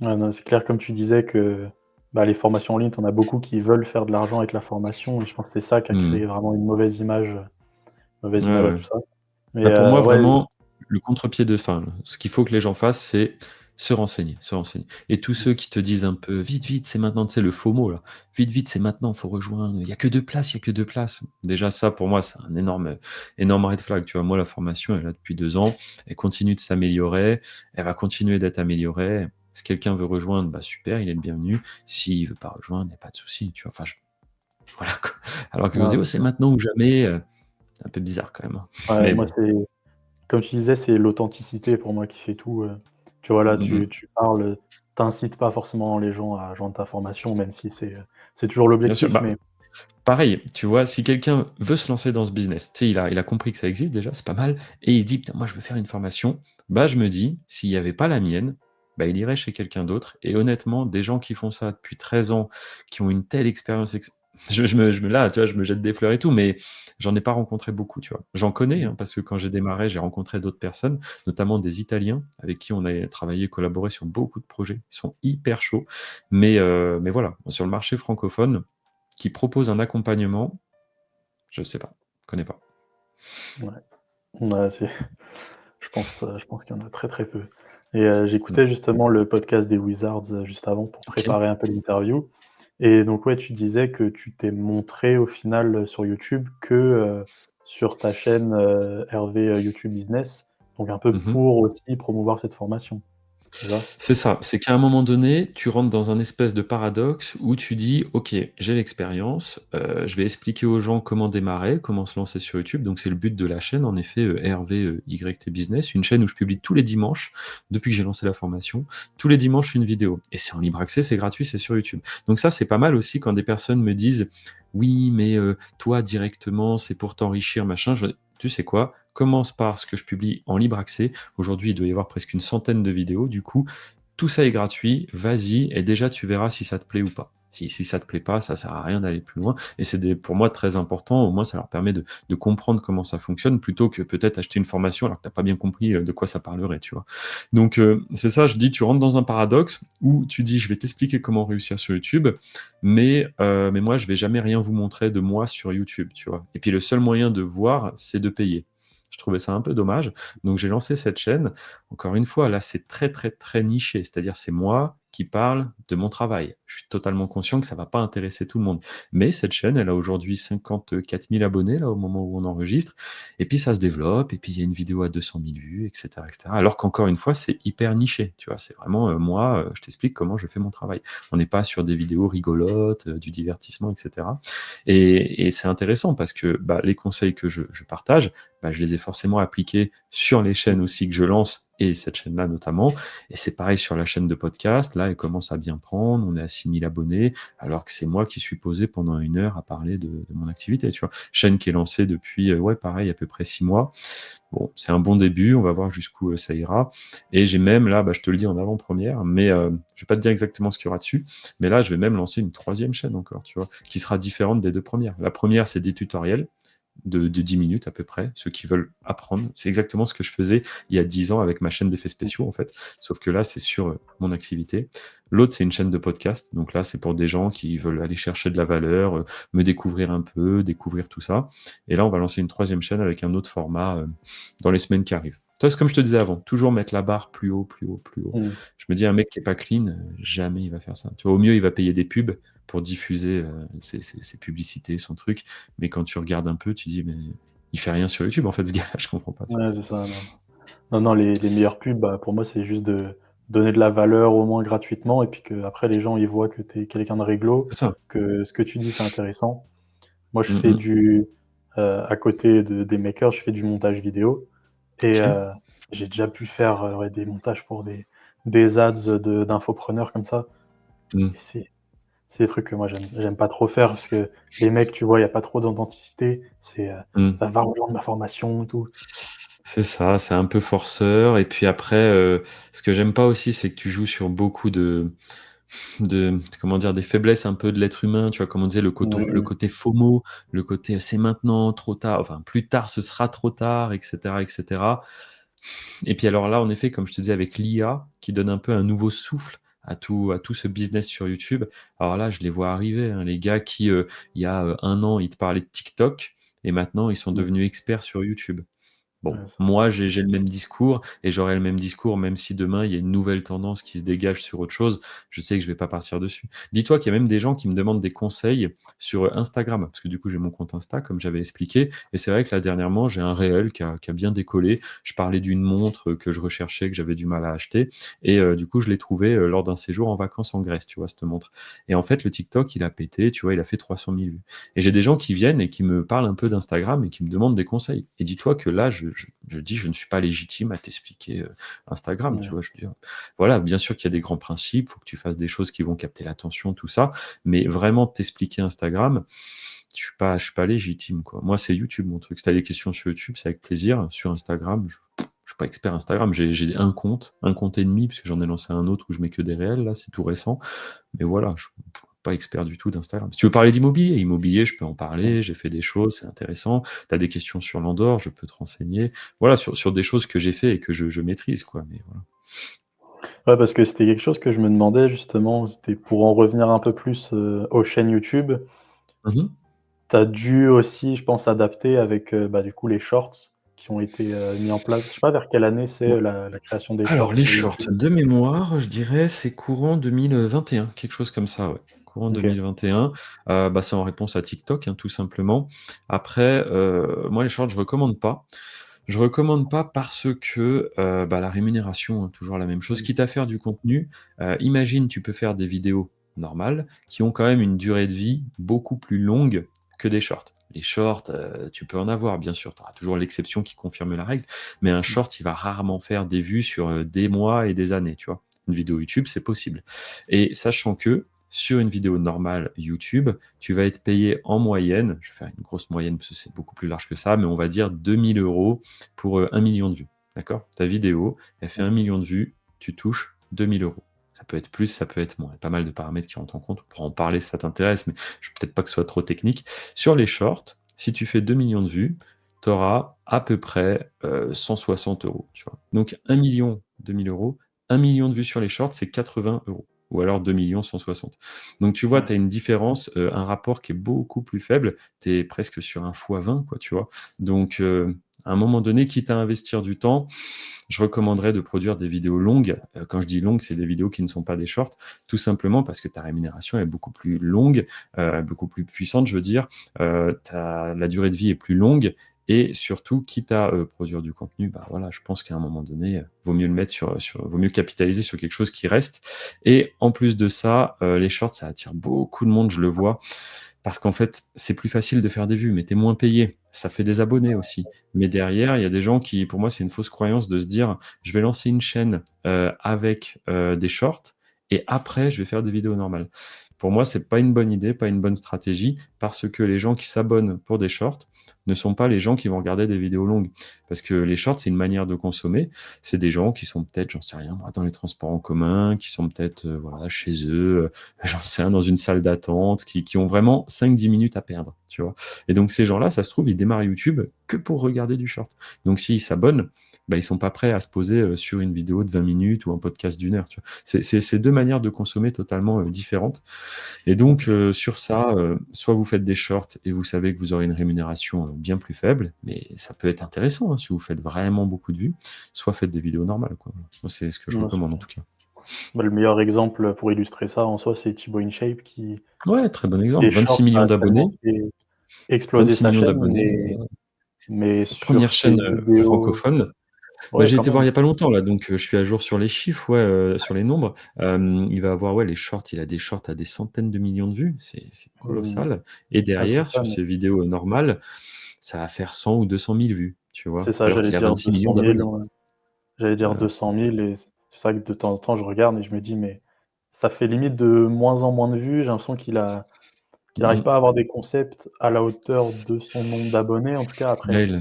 Ouais, non, c'est clair, comme tu disais que, bah, les formations en ligne, tu en as beaucoup qui veulent faire de l'argent avec la formation et je pense que c'est ça qui a Mmh. créé vraiment une mauvaise Ouais, image à ouais. tout ça. Mais Bah, pour moi, ouais, vraiment, le contre-pied de enfin, ce qu'il faut que les gens fassent, c'est se renseigner, se renseigner. Et tous ceux qui te disent un peu: «Vite, vite, c'est maintenant», tu sais, le FOMO là: «Vite, vite, c'est maintenant, faut rejoindre, il y a que 2 places, il y a que 2 places». Déjà ça, pour moi, c'est un énorme, énorme red flag, tu vois? Moi, la formation, elle est là depuis 2 ans, elle continue de s'améliorer, elle va continuer d'être améliorée. Si quelqu'un veut rejoindre, bah, super, il est le bienvenu. S'il veut pas rejoindre, il y a pas de souci, tu vois? Enfin, je voilà quoi. Alors qu'on ouais, dit: «Oh, c'est c'est clair. maintenant ou jamais», c'est un peu bizarre quand même, hein. Ouais, Mais moi, bon. c'est comme tu disais, c'est l'authenticité pour moi qui fait tout, tu vois, là, Mmh mh. tu parles, tu pas forcément les gens à joindre ta formation, même si c'est toujours Bien sûr, l'objectif, bah, mais pareil, tu vois, si quelqu'un veut se lancer dans ce business, tu sais, il a compris que ça existe déjà, c'est pas mal et il se dit: «Putain, moi je veux faire une formation», bah, je me dis: «S'il y avait pas la mienne, bah, il irait chez quelqu'un d'autre» et honnêtement, des gens qui font ça depuis 13 ans, qui ont une telle expérience je me là, tu vois, je me jette des fleurs et tout, mais j'en ai pas rencontré beaucoup, tu vois? J'en connais, mmh, hein, parce que quand j'ai démarré, j'ai rencontré d'autres personnes, notamment des Italiens avec qui on a travaillé, collaboré sur beaucoup de projets. Ils sont hyper chauds, mais voilà, sur le marché francophone, qui propose un accompagnement, je sais pas, connais pas. ouais, ouais, Je pense qu'il y en a très, très peu et Mmh. j'écoutais justement le podcast des Wizards, juste avant pour OK. préparer un peu l'interview et donc ouais, tu disais que tu t'es montré au final, sur YouTube que, sur ta chaîne, Hervé, YouTube Business, donc un peu Mmh. pour aussi promouvoir cette formation, c'est ça? C'est ça, c'est qu'à un moment donné, tu rentres dans un espèce de paradoxe où tu dis: «OK, j'ai l'expérience, je vais expliquer aux gens comment démarrer, comment se lancer sur YouTube». Donc c'est le but de la chaîne en effet, Hervé, YT Business, une chaîne où je publie tous les dimanches, depuis que j'ai lancé la formation, tous les dimanches une vidéo et c'est en libre accès, c'est gratuit, c'est sur YouTube. Donc ça, c'est pas mal aussi quand des personnes me disent: «Oui, mais toi directement, c'est pour t'enrichir machin». Je Tu sais quoi? Commence par ce que je publie en libre accès. Aujourd'hui, il doit y avoir presque une centaine de vidéos. Du coup, tout ça est gratuit, vas-y et déjà tu verras si ça te plaît ou pas. Si ça te plaît pas, ça sert à rien d'aller plus loin et c'est des pour moi très important. Au moins ça leur permet de comprendre comment ça fonctionne plutôt que peut-être acheter une formation alors que tu as pas bien compris, de quoi ça parlerait, tu vois? Donc c'est ça, je dis tu rentres dans un paradoxe où tu dis: «Je vais t'expliquer comment réussir sur YouTube, mais moi je vais jamais rien vous montrer de moi sur YouTube», tu vois? Et puis le seul moyen de voir, c'est de payer. Je trouvais ça un peu dommage, donc j'ai lancé cette chaîne. Encore une fois, là, c'est très, très, très niché. C'est-à-dire, c'est moi qui parle de mon travail. Je suis totalement conscient que ça va pas intéresser tout le monde. Mais cette chaîne, elle a aujourd'hui 54 000 abonnés, là, au moment où on enregistre. Et puis, ça se développe. Et puis, il y a une vidéo à 200 000 vues, etc., etc. Alors qu'encore une fois, c'est hyper niché. Tu vois, c'est vraiment moi, je t'explique comment je fais mon travail. On n'est pas sur des vidéos rigolotes, du divertissement, etc. Et c'est intéressant parce que bah, les conseils que je partage, bah, je les ai forcément appliqués sur les chaînes aussi que je lance et cette chaîne-là notamment. Et c'est pareil sur la chaîne de podcast. Là, elle commence à bien prendre. On est à 6 000 abonnés, alors que c'est moi qui suis posé pendant 1 heure à parler de mon activité. Tu vois, chaîne qui est lancée depuis, ouais, pareil, à peu près 6 mois. Bon, c'est un bon début. On va voir jusqu'où ça ira. Et j'ai même là, bah, je te le dis en avant-première, mais je vais pas te dire exactement ce qu'il y aura dessus. Mais là, je vais même lancer une troisième chaîne encore, tu vois, qui sera différente des deux premières. La première, c'est des tutoriels de 10 minutes à peu près, ceux qui veulent apprendre. C'est exactement ce que je faisais il y a 10 ans avec ma chaîne d'effets spéciaux, en fait. Sauf que là, c'est sur mon activité. L'autre, c'est une chaîne de podcast. Donc là, c'est pour des gens qui veulent aller chercher de la valeur, me découvrir un peu, découvrir tout ça. Et là, on va lancer une troisième chaîne avec un autre format dans les semaines qui arrivent. Toi, c'est comme je te disais avant, toujours mettre la barre plus haut, plus haut, plus haut. Mmh. Je me dis, un mec qui est pas clean, jamais il va faire ça. Tu vois, au mieux, il va payer des pubs pour diffuser ses publicités, son truc. Mais quand tu regardes un peu, tu dis: «Mais il fait rien sur YouTube, en fait, ce gars-là, je comprends pas», tu vois? Ouais, c'est ça, non. Non, non, les meilleures pubs, bah, pour moi, c'est juste de donner de la valeur au moins gratuitement et puis qu'après les gens, ils voient que tu es quelqu'un de réglo, C'est ça. que ce que tu dis, c'est intéressant. Moi, je Mmh fais mh. à côté des makers, je fais du montage vidéo et OK. j'ai déjà pu faire, ouais, des montages pour des ads d'infopreneurs comme ça Mmh. et c'est des trucs que moi j'aime pas trop faire parce que les mecs, tu vois, il y a pas trop d'authenticité, c'est, Mmh. «Va rejoindre ma formation» et tout. C'est ça, c'est un peu forceur et puis après, ce que j'aime pas aussi, c'est que tu joues sur beaucoup de comment dire? Des faiblesses un peu de l'être humain, tu vois? Comme on disait, le Mmh. côté FOMO, le côté: «C'est maintenant, trop tard», enfin: «Plus tard, ce sera trop tard» et cetera et cetera. Et puis alors là, en effet, comme je te disais avec l'IA qui donne un peu un nouveau souffle à tout ce business sur YouTube. Alors là, je les vois arriver, hein, les gars qui, il y a, 1 an, ils te parlaient de TikTok et maintenant ils sont Mmh. devenus experts sur YouTube. Bon, Ouais, ça moi, j'ai le même discours et j'aurai le même discours même si demain, il y a une nouvelle tendance qui se dégage sur autre chose, je sais que je vais pas partir dessus. Dis-toi qu'il y a même des gens qui me demandent des conseils sur, Instagram, parce que du coup, j'ai mon compte Insta comme j'avais expliqué et c'est vrai que là, dernièrement, j'ai un réel qui a bien décollé. Je parlais d'une montre, que je recherchais, que j'avais du mal à acheter et du coup, je l'ai trouvée, lors d'un séjour en vacances en Grèce, tu vois, cette montre et en fait, le TikTok, il a pété, tu vois, il a fait 300 000 vues et j'ai des gens qui viennent et qui me parlent un peu d'Instagram et qui me demandent des conseils. Et dis-toi que là, je dis, je ne suis pas légitime à t'expliquer Instagram, tu ouais. vois. Je veux dire, voilà, bien sûr qu'il y a des grands principes, il faut que tu fasses des choses qui vont capter l'attention, tout ça, mais vraiment t'expliquer Instagram, je suis pas légitime, quoi. Moi, c'est YouTube mon truc. Si t'as des questions sur YouTube, c'est avec plaisir. Sur Instagram, je suis pas expert Instagram. J'ai un compte et demi, parce que j'en ai lancé un autre où je mets que des réels, là, c'est tout récent. Mais voilà, je suis pas expert du tout d'Instagram. Si tu veux parler immobilier, je peux en Mmh. parler, j'ai fait des choses, c'est intéressant. Tu as des questions sur l'Andorre, je peux te renseigner. Voilà, sur des choses que j'ai fait et que je maîtrise, quoi, mais voilà. Ouais, parce que c'était quelque chose que je me demandais justement, c'était pour en revenir un peu plus, aux chaînes YouTube. Mmh mh. Tu as dû aussi, je pense, adapter avec, bah, du coup, les shorts. qui ont été, mis en place? Je sais pas vers quelle année c'est, Ouais. la création des Alors shorts les sur shorts, YouTube? de mémoire, je dirais c'est courant 2021, quelque chose comme ça, ouais. Courant OK. 2021, bah, c'est en réponse à TikTok, hein, tout simplement. Après, moi les shorts, je recommande pas. Je recommande pas parce que, bah, la rémunération, hein, toujours la même chose. Mmh. Quitte à faire du contenu, imagine, tu peux faire des vidéos normales qui ont quand même une durée de vie beaucoup plus longue que des shorts. Les shorts, tu peux en avoir, bien sûr, tu auras toujours l'exception qui confirme la règle, mais un Mmh. short, il va rarement faire des vues sur, des mois et des années, tu vois? Une vidéo YouTube, c'est possible et sachant que, sur une vidéo normale YouTube, tu vas être payé en moyenne, je vais faire une grosse moyenne parce que c'est beaucoup plus large que ça, mais on va dire 2 000 € pour 1 million de vues. D'accord? Ta vidéo, elle fait Mmh. 1 million de vues, tu touches 2 000 €. Ça peut être plus, ça peut être moins. Il y a pas mal de paramètres qui rentrent en compte. On pourra en parler si ça t'intéresse, mais je veux peut-être pas que ce soit trop technique. Sur les shorts, si tu fais 2 millions de vues, tu auras à peu près 160 euros. Tu vois? Donc 1 million, 2 000 €, 1 million de vues sur les shorts, c'est 80 euros. Ou alors 2 millions 160. Donc tu vois, Ouais. tu as une différence, un rapport qui est beaucoup plus faible. Tu es presque sur un fois 20, quoi, tu vois? Donc, à un moment donné, quitte à investir du temps, je recommanderais de produire des vidéos longues. Quand je dis longues, c'est des vidéos qui ne sont pas des shorts, tout simplement parce que ta rémunération est beaucoup plus longue, beaucoup plus puissante, je veux dire. Ta La durée de vie est plus longue et surtout, quitte à, produire du contenu, bah, voilà, je pense qu'à un moment donné, vaut mieux le mettre vaut mieux capitaliser sur quelque chose qui reste et en plus de ça, les shorts, ça attire beaucoup de monde, je le vois. Parce qu'en fait, c'est plus facile de faire des vues, mais tu es moins payé. Ça fait des abonnés aussi. Mais derrière, il y a des gens qui pour moi, c'est une fausse croyance de se dire: «Je vais lancer une chaîne, avec, des shorts et après je vais faire des vidéos normales». Pour moi, c'est pas une bonne idée, pas une bonne stratégie, parce que les gens qui s'abonnent pour des shorts ne sont pas les gens qui vont regarder des vidéos longues. Parce que les shorts, c'est une manière de consommer. C'est des gens qui sont peut-être, j'en sais rien moi, dans les transports en commun, qui sont peut-être, voilà, chez eux, j'en sais rien, dans une salle d'attente, qui ont vraiment 5-10 minutes à perdre, tu vois? Et donc ces gens-là, ça se trouve, ils démarrent YouTube que pour regarder du short. Donc s'ils s'abonnent, bah, ils sont pas prêts à se poser, sur une vidéo de 20 minutes ou un podcast d'1 heure, tu vois? C'est 2 manières de consommer totalement, différentes et OK. donc sur ça, soit vous faites des shorts et vous savez que vous aurez une rémunération, bien plus faible, mais ça peut être intéressant, hein, si vous faites vraiment beaucoup de vues, soit faites des vidéos normales, quoi. Moi, c'est ce que je Ouais, c'est recommande en clair. tout cas. Bah, le meilleur exemple pour illustrer ça en soi, c'est Thibaut InShape qui Ouais, très bon les exemple, 26 shorts, ça 000 a 000 tellement d'abonnés. fait exploser 26 sa 000 000 chaîne, d'abonnés, mais première sur ses chaîne, vidéos francophone. Bah, ouais, j'ai quand été voir il même. y a pas longtemps là, donc je suis à jour sur les chiffres, ouais, sur les nombres. Il va avoir, ouais, les shorts, il a des shorts à des centaines de millions de vues, c'est Mmh. colossal et Ah, c'est derrière ça, sur mais ses vidéos, normales, ça va faire 100 ou 200 000 vues, tu c'est vois? ça, Alors j'allais qu'il a dire 26 200 millions 000, d'abonnés. ouais. J'allais dire Heu, 200 000 et c'est vrai que de temps en temps, je regarde et je me dis: «Mais ça fait limite de moins en moins de vues». J'ai l'impression qu'il mmh arrive mh. pas à avoir des concepts à la hauteur de son nombre d'abonnés. En tout cas, après, Ouais.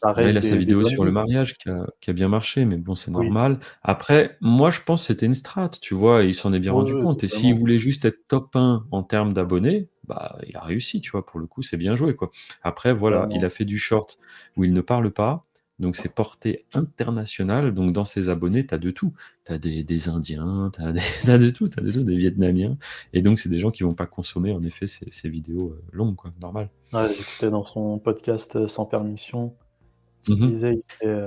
ça Là, il reste a sa des vidéo bonnes sur le vues. mariage qui a bien marché, mais bon, c'est Oui, normal. Après, moi, je pense que c'était une strat, tu vois? Il s'en est bien oui, rendu oui, compte et s'il totalement, voulait juste être top 1 en termes d'abonnés, bah, il a réussi, tu vois? Pour le coup, c'est bien joué, quoi. Après, voilà, il totalement. a fait du short où il ne parle pas, donc c'est portée internationale, donc dans ses abonnés, tu as de tout. Tu as des Indiens, tu as des tu de tout, des Vietnamiens et donc c'est des gens qui vont pas consommer, en effet, ces vidéos, longues, quoi, normal. Ouais, j'écoutais dans son podcast, Sans permission, qui Mmh mh. disait il fait,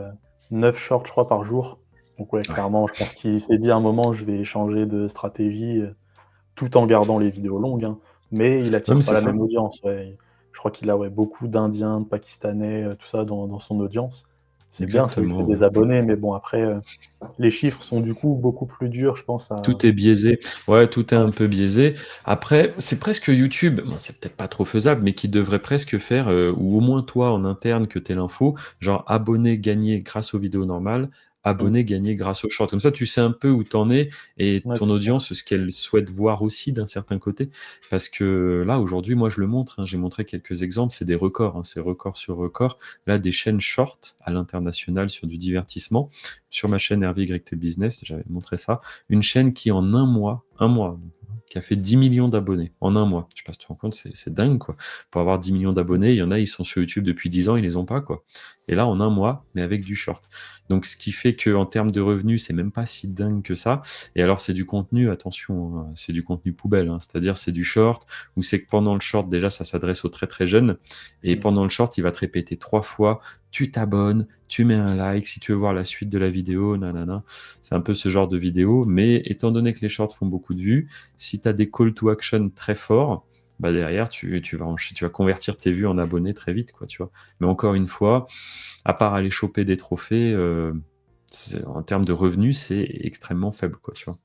9 shorts, je crois, par jour. Donc ouais, Ouais. clairement, je pense qu'il s'est dit à un moment: «Je vais changer de stratégie», tout en gardant les vidéos longues, hein. Mais il Ouais, mais attire pas c'est la ça. même audience, ouais. Je crois qu'il a, ouais, beaucoup d'Indiens, de Pakistanais, tout ça dans son audience. C'est bien, ça lui fait Exactement, ouais. des abonnés, mais bon après, les chiffres sont du coup beaucoup plus durs, je pense à Tout est biaisé. Ouais, tout est ouais, un peu biaisé. Après, c'est presque YouTube, bon, c'est peut-être pas trop faisable, mais qui devrait presque faire, ou au moins toi en interne que tu aies l'info, genre abonnés gagnés grâce aux vidéos normales, mmh, abonnés gagnés grâce aux shorts. Comme ça, tu sais un peu où tu en es et ouais, ton c'est clair. audience, ce qu'elle souhaite voir aussi d'un certain côté. Parce que là, aujourd'hui, moi, je le montre, hein, j'ai montré quelques exemples, c'est des records, hein, c'est record sur record. Là, des chaînes short à l'international sur du divertissement. Sur ma chaîne Hervé YT Business, j'avais montré ça. Une chaîne qui en un mois, qui a fait 10 millions d'abonnés en un mois. Je sais pas si tu te rends compte, c'est dingue, quoi. Pour avoir 10 millions Mmh, d'abonnés, il y en a, ils sont sur YouTube depuis 10 ans, ils les ont pas, quoi. Et là, en un mois, mais avec du short. Donc ce qui fait qu'en termes de revenus, c'est même pas si dingue que ça. Et alors c'est du contenu, attention, hein, c'est du contenu poubelle, hein. C'est-à-dire c'est du short, où c'est que pendant le short, déjà, ça s'adresse aux très, très jeunes et mmh. pendant le short, il va te répéter 3 fois tu t'abonnes, tu mets un like si tu veux voir la suite de la vidéo, nanana. C'est un peu ce genre de vidéo, mais étant donné que les shorts font beaucoup de vues, si tu as des call to action très forts, bah derrière, tu vas convertir tes vues en abonnés très vite, quoi, tu vois. Mais encore une fois, à part aller choper des trophées, en termes de revenus, c'est extrêmement faible, quoi, tu vois.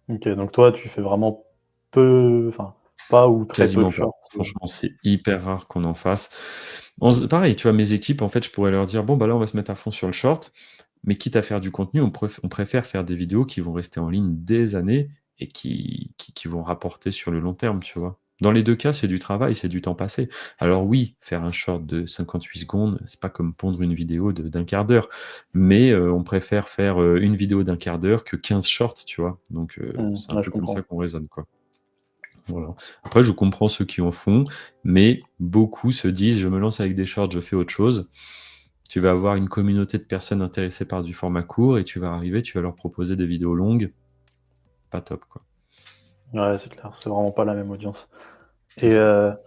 OK, donc toi, tu fais vraiment peu, enfin, pas ou très peu de Quasiment pas. shorts, Franchement, c'est hyper rare qu'on en fasse. Pareil, tu vois, mes équipes, en fait, je pourrais leur dire: «Bon, bah, là, on va se mettre à fond sur le short», mais quitte à faire du contenu, on préfère faire des vidéos qui vont rester en ligne des années et qui vont rapporter sur le long terme, tu vois? Dans les 2 cas, c'est du travail, c'est du temps passé. Alors oui, faire un short de 58 secondes, c'est pas comme pondre une vidéo de d'1/4 d'heure, mais on préfère faire, une vidéo d'1/4 d'heure que 15 shorts, tu vois? Donc c'est un ouais, je peu comme ça comprends. qu'on raisonne, quoi. Voilà. Après, je comprends ceux qui en font, mais beaucoup se disent: «Je me lance avec des shorts, je fais autre chose». Tu vas avoir une communauté de personnes intéressées par du format court et tu vas arriver, tu vas leur proposer des vidéos longues, pas top, quoi. Ouais, c'est clair, c'est vraiment pas la même audience C'est et ça.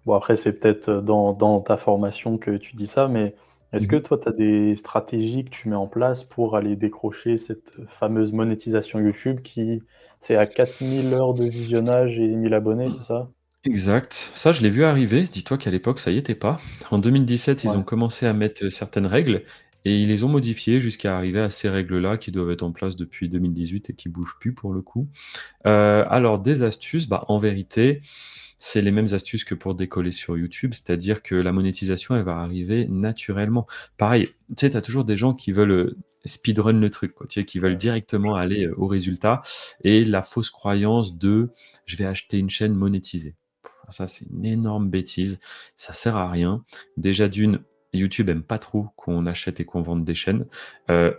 bon après c'est peut-être, dans ta formation que tu dis ça, mais est-ce que Mmh. toi tu as des stratégies que tu mets en place pour aller décrocher cette, fameuse monétisation YouTube qui c'est à 4 000 heures de visionnage et 1 000 abonnés, c'est ça? Exact. Ça, je l'ai vu arriver. Dis-toi qu'à l'époque, ça y était pas. En 2017, ils Ouais. ont commencé à mettre, certaines règles et ils les ont modifiées jusqu'à arriver à ces règles-là qui doivent être en place depuis 2018 et qui bougent plus pour le coup. Alors des astuces, bah, en vérité, c'est les mêmes astuces que pour décoller sur YouTube, c'est-à-dire que la monétisation, elle va arriver naturellement. Pareil, tu sais, tu as toujours des gens qui veulent, speedrun le truc, quoi, tu sais, qui veulent Ouais. directement aller, au résultat et la fausse croyance de: «Je vais acheter une chaîne monétisée». Ça, c'est une énorme bêtise, ça sert à rien. Déjà d'une, YouTube aime pas trop qu'on achète et qu'on vende des chaînes,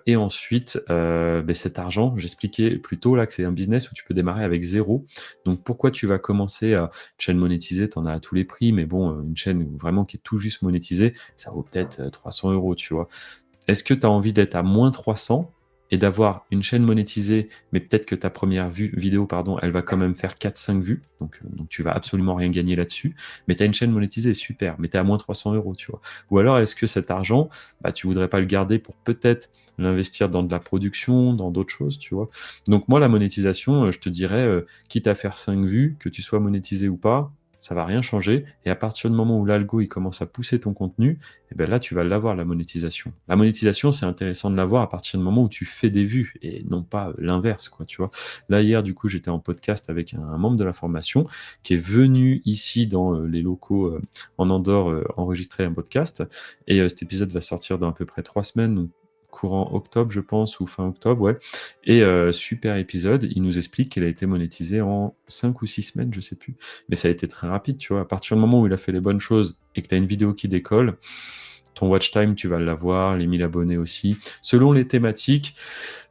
et ensuite, beh, cet argent, j'expliquais plus tôt là que c'est un business où tu peux démarrer avec zéro. Donc pourquoi tu vas commencer à chaîne monétisée, tu en as à tous les prix, mais bon, une chaîne vraiment qui est tout juste monétisée, ça vaut peut-être, 300 €, tu vois? Est-ce que tu as envie d'être à moins 300 et d'avoir une chaîne monétisée, mais peut-être que ta première vidéo, pardon, elle va quand même faire 4-5 vues, donc tu vas absolument rien gagner là-dessus, mais tu as une chaîne monétisée, super, mais tu es à moins 300 €, tu vois? Ou alors est-ce que cet argent, bah, tu voudrais pas le garder pour peut-être l'investir dans de la production, dans d'autres choses, tu vois? Donc moi, la monétisation, je te dirais, quitte à faire 5 vues, que tu sois monétisé ou pas, ça va rien changer et à partir du moment où l'algo, il commence à pousser ton contenu, et ben là, tu vas l'avoir la monétisation. La monétisation, c'est intéressant de l'avoir à partir du moment où tu fais des vues et non pas l'inverse, quoi, tu vois? Là, hier, du coup, j'étais en podcast avec un membre de la formation qui est venu ici dans, les locaux, en Andorre, enregistrer un podcast et cet épisode va sortir dans à peu près 3 semaines, donc courant octobre, je pense, ou fin octobre, ouais et super épisode. Il nous explique qu'il a été monétisé en 5 ou 6 semaines, je sais plus, mais ça a été très rapide, tu vois? À partir du moment où il a fait les bonnes choses et que tu as une vidéo qui décolle, ton watch time, tu vas l'avoir, les 1000 abonnés aussi. Selon les thématiques,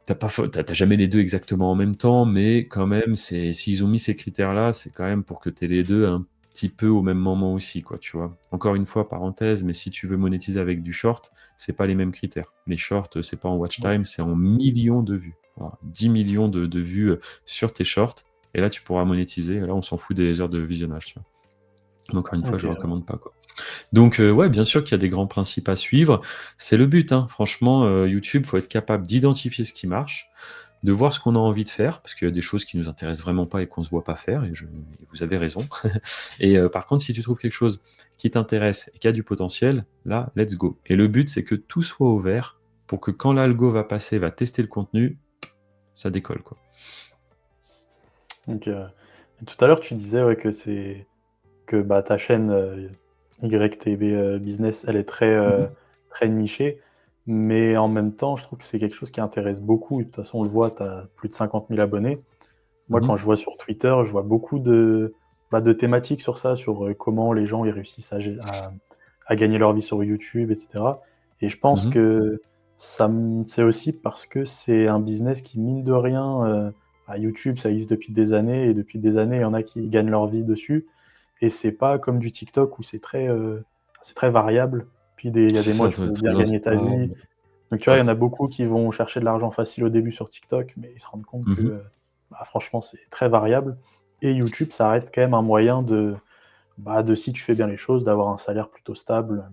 t'as jamais les 2 exactement en même temps, mais quand même, c'est s'ils ont mis ces critères-là, c'est quand même pour que tu aies les 2 un petit peu au même moment aussi, quoi, tu vois? Encore une fois, parenthèse, mais si tu veux monétiser avec du short, c'est pas les mêmes critères. Les shorts, c'est pas en watch Ouais. time, c'est en millions de vues. Voilà, 10 millions de vues, sur tes shorts et là, tu pourras monétiser et là, on s'en fout des heures de visionnage, tu vois? Mais encore une fois, je OK. recommande pas, quoi. Donc ouais, bien sûr qu'il y a des grands principes à suivre. C'est le but, hein. Franchement, YouTube, faut être capable d'identifier ce qui marche, de voir ce qu'on a envie de faire, parce qu'il y a des choses qui nous intéressent vraiment pas et qu'on se voit pas faire et vous avez raison. Et par contre, si tu trouves quelque chose qui t'intéresse et qui a du potentiel, là, let's go. Et le but, c'est que tout soit ouvert pour que quand l'algo va passer, va tester le contenu, ça décolle, quoi. Donc tout à l'heure tu disais, ouais, que, bah, ta chaîne, YTB, Business, elle est très, Mmh mh. très nichée, mais en même temps, je trouve que c'est quelque chose qui intéresse beaucoup et de toute façon, on le voit, tu as plus de 50 000 abonnés. Moi, Mmh. quand je vois sur Twitter, je vois beaucoup de, bah, de thématiques sur ça, sur, comment les gens, ils réussissent à gagner leur vie sur YouTube et cetera et je pense Mmh. que c'est aussi parce que c'est un business qui, mine de rien, bah, YouTube, ça existe depuis des années et depuis des années, il y en a qui gagnent leur vie dessus et c'est pas comme du TikTok où c'est très variable. Puis il y a C'est des mois, ça, tu peux bien très gagner ta vie. instable. Donc tu vois, il y Ouais. en a beaucoup qui vont chercher de l'argent facile au début sur TikTok, mais ils se rendent compte que, Mmh. bah, franchement, c'est très variable et YouTube, ça reste quand même un moyen de, bah, de si tu fais bien les choses, d'avoir un salaire plutôt stable.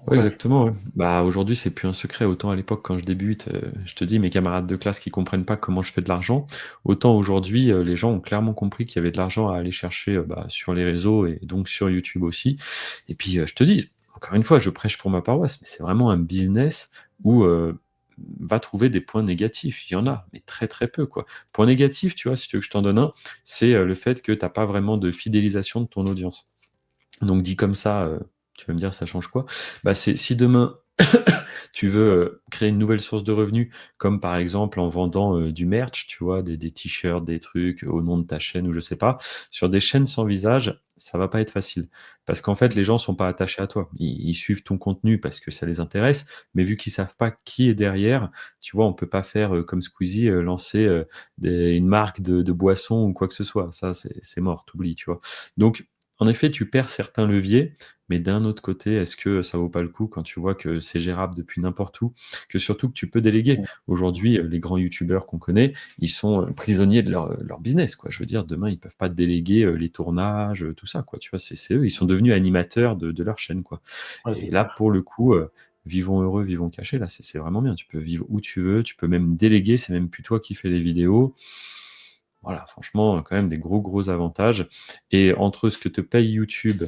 Ouais, Ouais, exactement, ouais. Bah, aujourd'hui, c'est plus un secret. Autant à l'époque, quand je débute, je te dis, mes camarades de classe qui comprennent pas comment je fais de l'argent, autant aujourd'hui, les gens ont clairement compris qu'il y avait de l'argent à aller chercher, bah, sur les réseaux et donc sur YouTube aussi. Et puis, je te dis, encore une fois, je prêche pour ma paroisse, mais c'est vraiment un business où, va trouver des points négatifs. Il y en a, mais très, très peu, quoi. Point négatif, tu vois, si tu veux que je t'en donne un, c'est, le fait que tu as pas vraiment de fidélisation de ton audience. Donc dit comme ça, tu vas me dire: «Ça change quoi?» Bah, c'est si demain tu veux, créer une nouvelle source de revenus, comme par exemple en vendant, du merch, tu vois? Des t-shirts, des trucs au nom de ta chaîne ou je sais pas. Sur des chaînes sans visage, ça va pas être facile. Parce qu'en fait, les gens sont pas attachés à toi. Ils suivent ton contenu parce que ça les intéresse, mais vu qu'ils savent pas qui est derrière, tu vois? On peut pas faire, comme Squeezie, lancer, une marque de boisson ou quoi que ce soit. Ça, c'est mort, tu oublies, tu vois? Donc en effet, tu perds certains leviers, mais d'un autre côté, est-ce que ça vaut pas le coup quand tu vois que c'est gérable depuis n'importe où, que surtout que tu peux déléguer? mmh, Aujourd'hui, les grands youtubeurs qu'on connaît, ils sont, prisonniers de leur business, quoi. Je veux dire, demain, ils peuvent pas déléguer, les tournages, tout ça, quoi, tu vois? C'est eux, ils sont devenus animateurs de leur chaîne, quoi. ouais, Et c'est là, clair. pour le coup, vivons heureux, vivons cachés, là, c'est vraiment bien. Tu peux vivre où tu veux, tu peux même déléguer, c'est même plus toi qui fais les vidéos. Voilà, franchement, quand même des gros, gros avantages et entre ce que te paye YouTube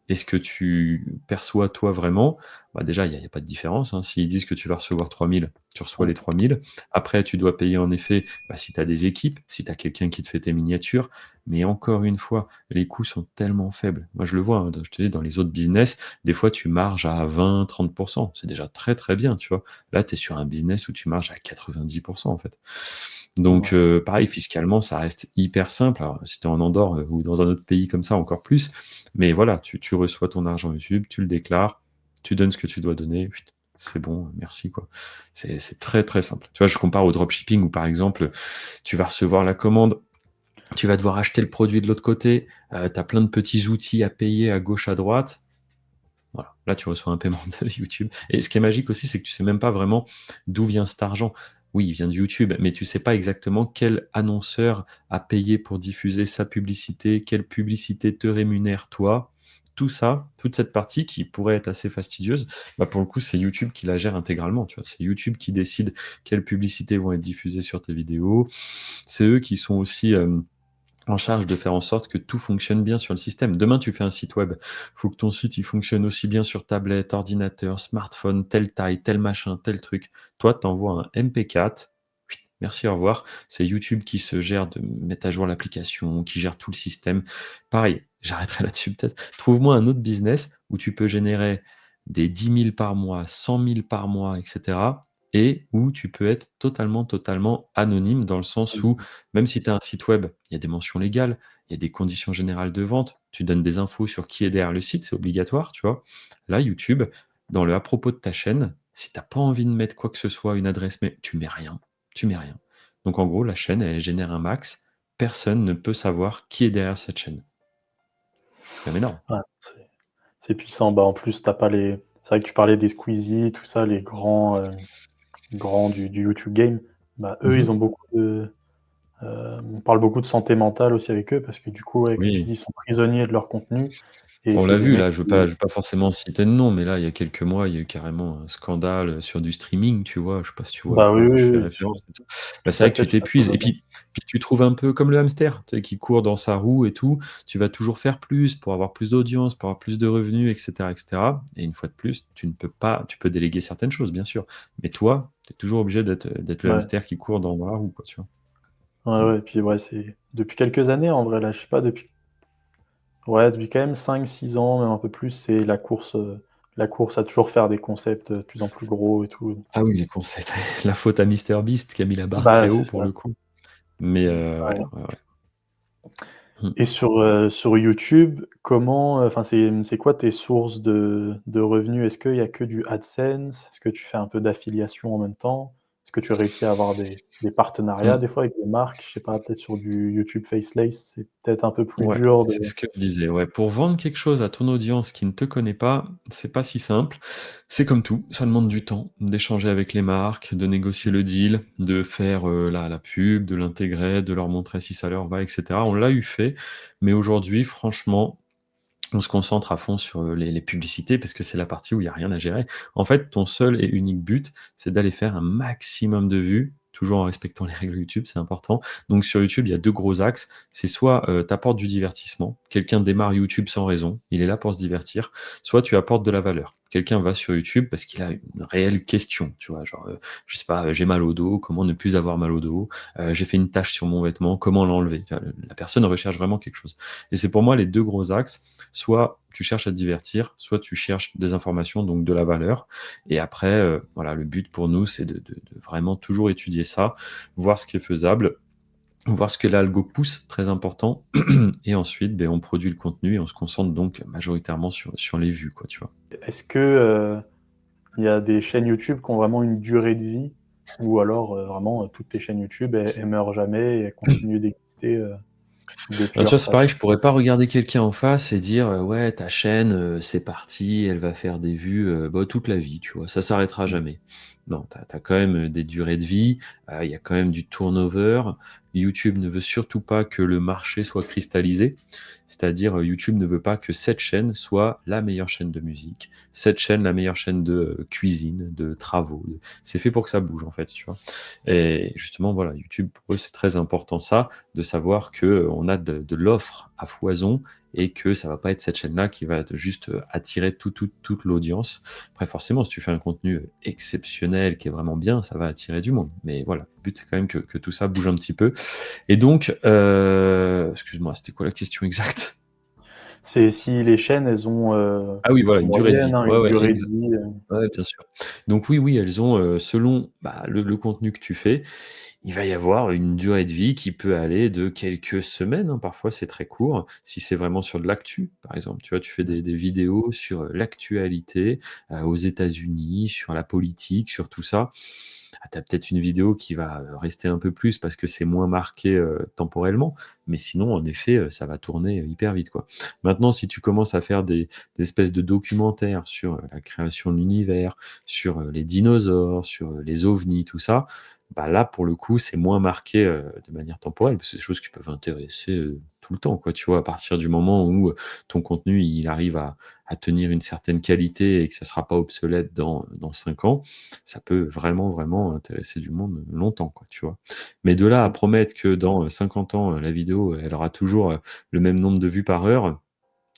et ce que tu perçois toi vraiment, bah, déjà il y a pas de différence, hein. S'ils disent que tu vas recevoir 3 000, tu reçois les Mmh, 3 000. Après tu dois payer en effet, bah, si tu as des équipes, si tu as quelqu'un qui te fait tes miniatures, mais encore une fois, les coûts sont tellement faibles. Moi je le vois, hein, je te dis dans les autres business, des fois tu marges à 20-30. C'est déjà très, très bien, tu vois? Là, tu es sur un business où tu marges à 90 en fait. Donc, ouais, pareil, fiscalement, ça reste hyper simple. Alors, si tu es en Andorre, ou dans un autre pays comme ça, encore plus. Mais voilà, tu reçois ton argent YouTube, tu le déclares, tu donnes ce que tu dois donner, chut, c'est bon, merci, quoi. C'est très, très simple. Tu vois, je compare au dropshipping où, par exemple, tu vas recevoir la commande, tu vas devoir acheter le produit de l'autre côté, tu as plein de petits outils à payer à gauche, à droite. Voilà, là tu reçois un paiement de YouTube et ce qui est magique aussi, c'est que tu sais même pas vraiment d'où vient cet argent. Oui, il vient de YouTube, mais tu sais pas exactement quel annonceur a payé pour diffuser sa publicité, quelle publicité te rémunère toi. Tout ça, toute cette partie qui pourrait être assez fastidieuse, bah, pour le coup, c'est YouTube qui la gère intégralement, tu vois? C'est YouTube qui décide quelles publicités vont être diffusées sur tes vidéos. C'est eux qui sont aussi, en charge de faire en sorte que tout fonctionne bien sur le système. Demain, tu fais un site web, faut que ton site il fonctionne aussi bien sur tablette, ordinateur, smartphone, telle taille, tel machin, tel truc. Toi, tu envoies un MP4, merci, au revoir. C'est YouTube qui se gère de mettre à jour l'application, qui gère tout le système. Pareil, j'arrêterai là-dessus peut-être. Trouve-moi un autre business où tu peux générer des 10 000 par mois, 100 000 par mois, etc. Et où tu peux être totalement, totalement anonyme dans le sens où mmh, même si tu as un site web, il y a des mentions légales, il y a des conditions générales de vente, tu donnes des infos sur qui est derrière le site, c'est obligatoire, tu vois? Là, YouTube, dans le à propos de ta chaîne, si tu as pas envie de mettre quoi que ce soit, une adresse mail, tu mets rien, tu mets rien. Donc en gros, la chaîne, elle génère un max, personne ne peut savoir qui est derrière cette chaîne. C'est quand même énorme. ouais, c'est puissant. Bah, en plus, tu as pas les c'est vrai que tu parlais des Squeezie, tout ça, les grands du YouTube Game. Bah, eux, ils ont Mmh. beaucoup de on parle beaucoup de santé mentale aussi avec eux parce que du coup, ouais, comme tu Oui. dis, ils sont prisonniers de leur contenu et On c'est l'a des vu mecs là, qui je veux pas forcément citer de nom, mais là, il y a quelques mois, il y a eu carrément un scandale, sur du streaming, tu vois? Je sais pas si tu vois à bah, oui, quoi oui, je fais oui, référence et tout. Bah, tout c'est à vrai que fait, tu je sais à quoi t'épuises tu et veux dire. puis tu trouves un peu comme le hamster, tu sais, qui court dans sa roue et tout. Tu vas toujours faire plus pour avoir plus d'audience, pour avoir plus de revenus et cetera et une fois de plus, tu ne peux pas tu peux déléguer certaines choses, bien sûr, mais toi, tu es toujours obligé d'être le Ouais, hamster qui court dans la roue, quoi, tu vois? ouais, Mmh. ouais, puis ouais, c'est depuis quelques années en vrai là, je sais pas depuis ouais, depuis quand même 5-6 ans, même un peu plus, c'est la course à toujours faire des concepts, de plus en plus gros et tout. Ah oui, les concepts, la faute à MrBeast qui a mis la barre Bah, très c'est haut pour ça. le coup, mais ouais, Ouais. ouais, ouais. Mmh. Et sur YouTube, comment, enfin, c'est quoi tes sources de revenus? Est-ce qu'il y a que du AdSense? Est-ce que tu fais un peu d'affiliation en même temps? Est-ce que tu réussis à avoir des partenariats Mmh. des fois avec des marques? Je sais pas, peut-être sur du YouTube Faceless, c'est peut-être un peu plus Ouais, dur de c'est ce que je disais, ouais. Pour vendre quelque chose à ton audience qui ne te connaît pas, c'est pas si simple. C'est comme tout, ça demande du temps, d'échanger avec les marques, de négocier le deal, de faire, la pub, de l'intégrer, de leur montrer si ça leur va et cetera. On l'a eu fait, mais aujourd'hui, franchement, On se concentre à fond sur, les publicités parce que c'est la partie où il y a rien à gérer. En fait, ton seul et unique but, c'est d'aller faire un maximum de vues, toujours en respectant les règles YouTube, c'est important. Donc sur YouTube, il y a 2 gros axes. C'est soit, tu apportes du divertissement, quelqu'un démarre YouTube sans raison, il est là pour se divertir, soit tu apportes de la valeur. Quelqu'un va sur YouTube parce qu'il a une réelle question, tu vois? Genre, je sais pas, j'ai mal au dos, comment ne plus avoir mal au dos? J'ai fait une tache sur mon vêtement, comment l'enlever? Tu vois? Le La personne recherche vraiment quelque chose et c'est pour moi les 2 gros axes. Soit tu cherches à te divertir, soit tu cherches des informations, donc de la valeur. Et après, voilà, le but pour nous, c'est de vraiment toujours étudier ça, voir ce qui est faisable, voir ce que l'algo pousse, très important. Et ensuite, beh, on produit le contenu et on se concentre donc majoritairement sur les vues, quoi, tu vois? Est-ce que, il y a des chaînes YouTube qui ont vraiment une durée de vie? Ou alors, vraiment, toutes tes chaînes YouTube, elles meurent jamais et elles continuent d'exister, depuis Tu leur vois, c'est pareil, je création? pourrais pas regarder quelqu'un en face et dire, «Ouais, ta chaîne, c'est parti, elle va faire des vues, bah, toute la vie», tu vois? Ça s'arrêtera Mmh. jamais. Non, tu as quand même, des durées de vie, il y a quand même du turnover. YouTube ne veut surtout pas que le marché soit cristallisé. C'est-à-dire, YouTube ne veut pas que cette chaîne soit la meilleure chaîne de musique, cette chaîne la meilleure chaîne de, cuisine, de travaux, c'est fait pour que ça bouge, en fait, tu vois? Et justement, voilà, YouTube, pour eux, c'est très important ça, de savoir qu'on a de l'offre à foison et que ça va pas être cette chaîne-là qui va juste attirer toute l'audience. Après, forcément, si tu fais un contenu exceptionnel qui est vraiment bien, ça va attirer du monde. Mais voilà, le but, c'est quand même que tout ça bouge un petit peu. Et donc, excuse-moi, c'était quoi la question exacte? C'est si les chaînes, elles ont, Ah oui, voilà, en une durée de moyenne, vie. hein, Ouais, une ouais, durée de vie, ouais, bien sûr. Donc oui, oui, elles ont, selon, bah, le contenu que tu fais, il va y avoir une durée de vie qui peut aller de quelques semaines, hein, parfois c'est très court. Si c'est vraiment sur de l'actu, par exemple, tu vois, tu fais des vidéos sur, l'actualité, aux États-Unis, sur la politique, sur tout ça. Ah, tu as peut-être une vidéo qui va, rester un peu plus parce que c'est moins marqué, temporellement, mais sinon, en effet, ça va tourner, hyper vite, quoi. Maintenant, si tu commences à faire des espèces de documentaires sur, la création de l'univers, sur, les dinosaures, sur, les ovnis, tout ça, bah, là, pour le coup, c'est moins marqué, de manière temporelle, parce que c'est des choses qui peuvent intéresser, tout le temps, quoi, tu vois? À partir du moment où, ton contenu, il arrive à tenir une certaine qualité et que ça sera pas obsolète dans 5 ans, ça peut vraiment, vraiment intéresser du monde longtemps, quoi, tu vois? Mais de là à OK. promettre que dans, 50 ans, la vidéo, elle aura toujours, le même nombre de vues par heure,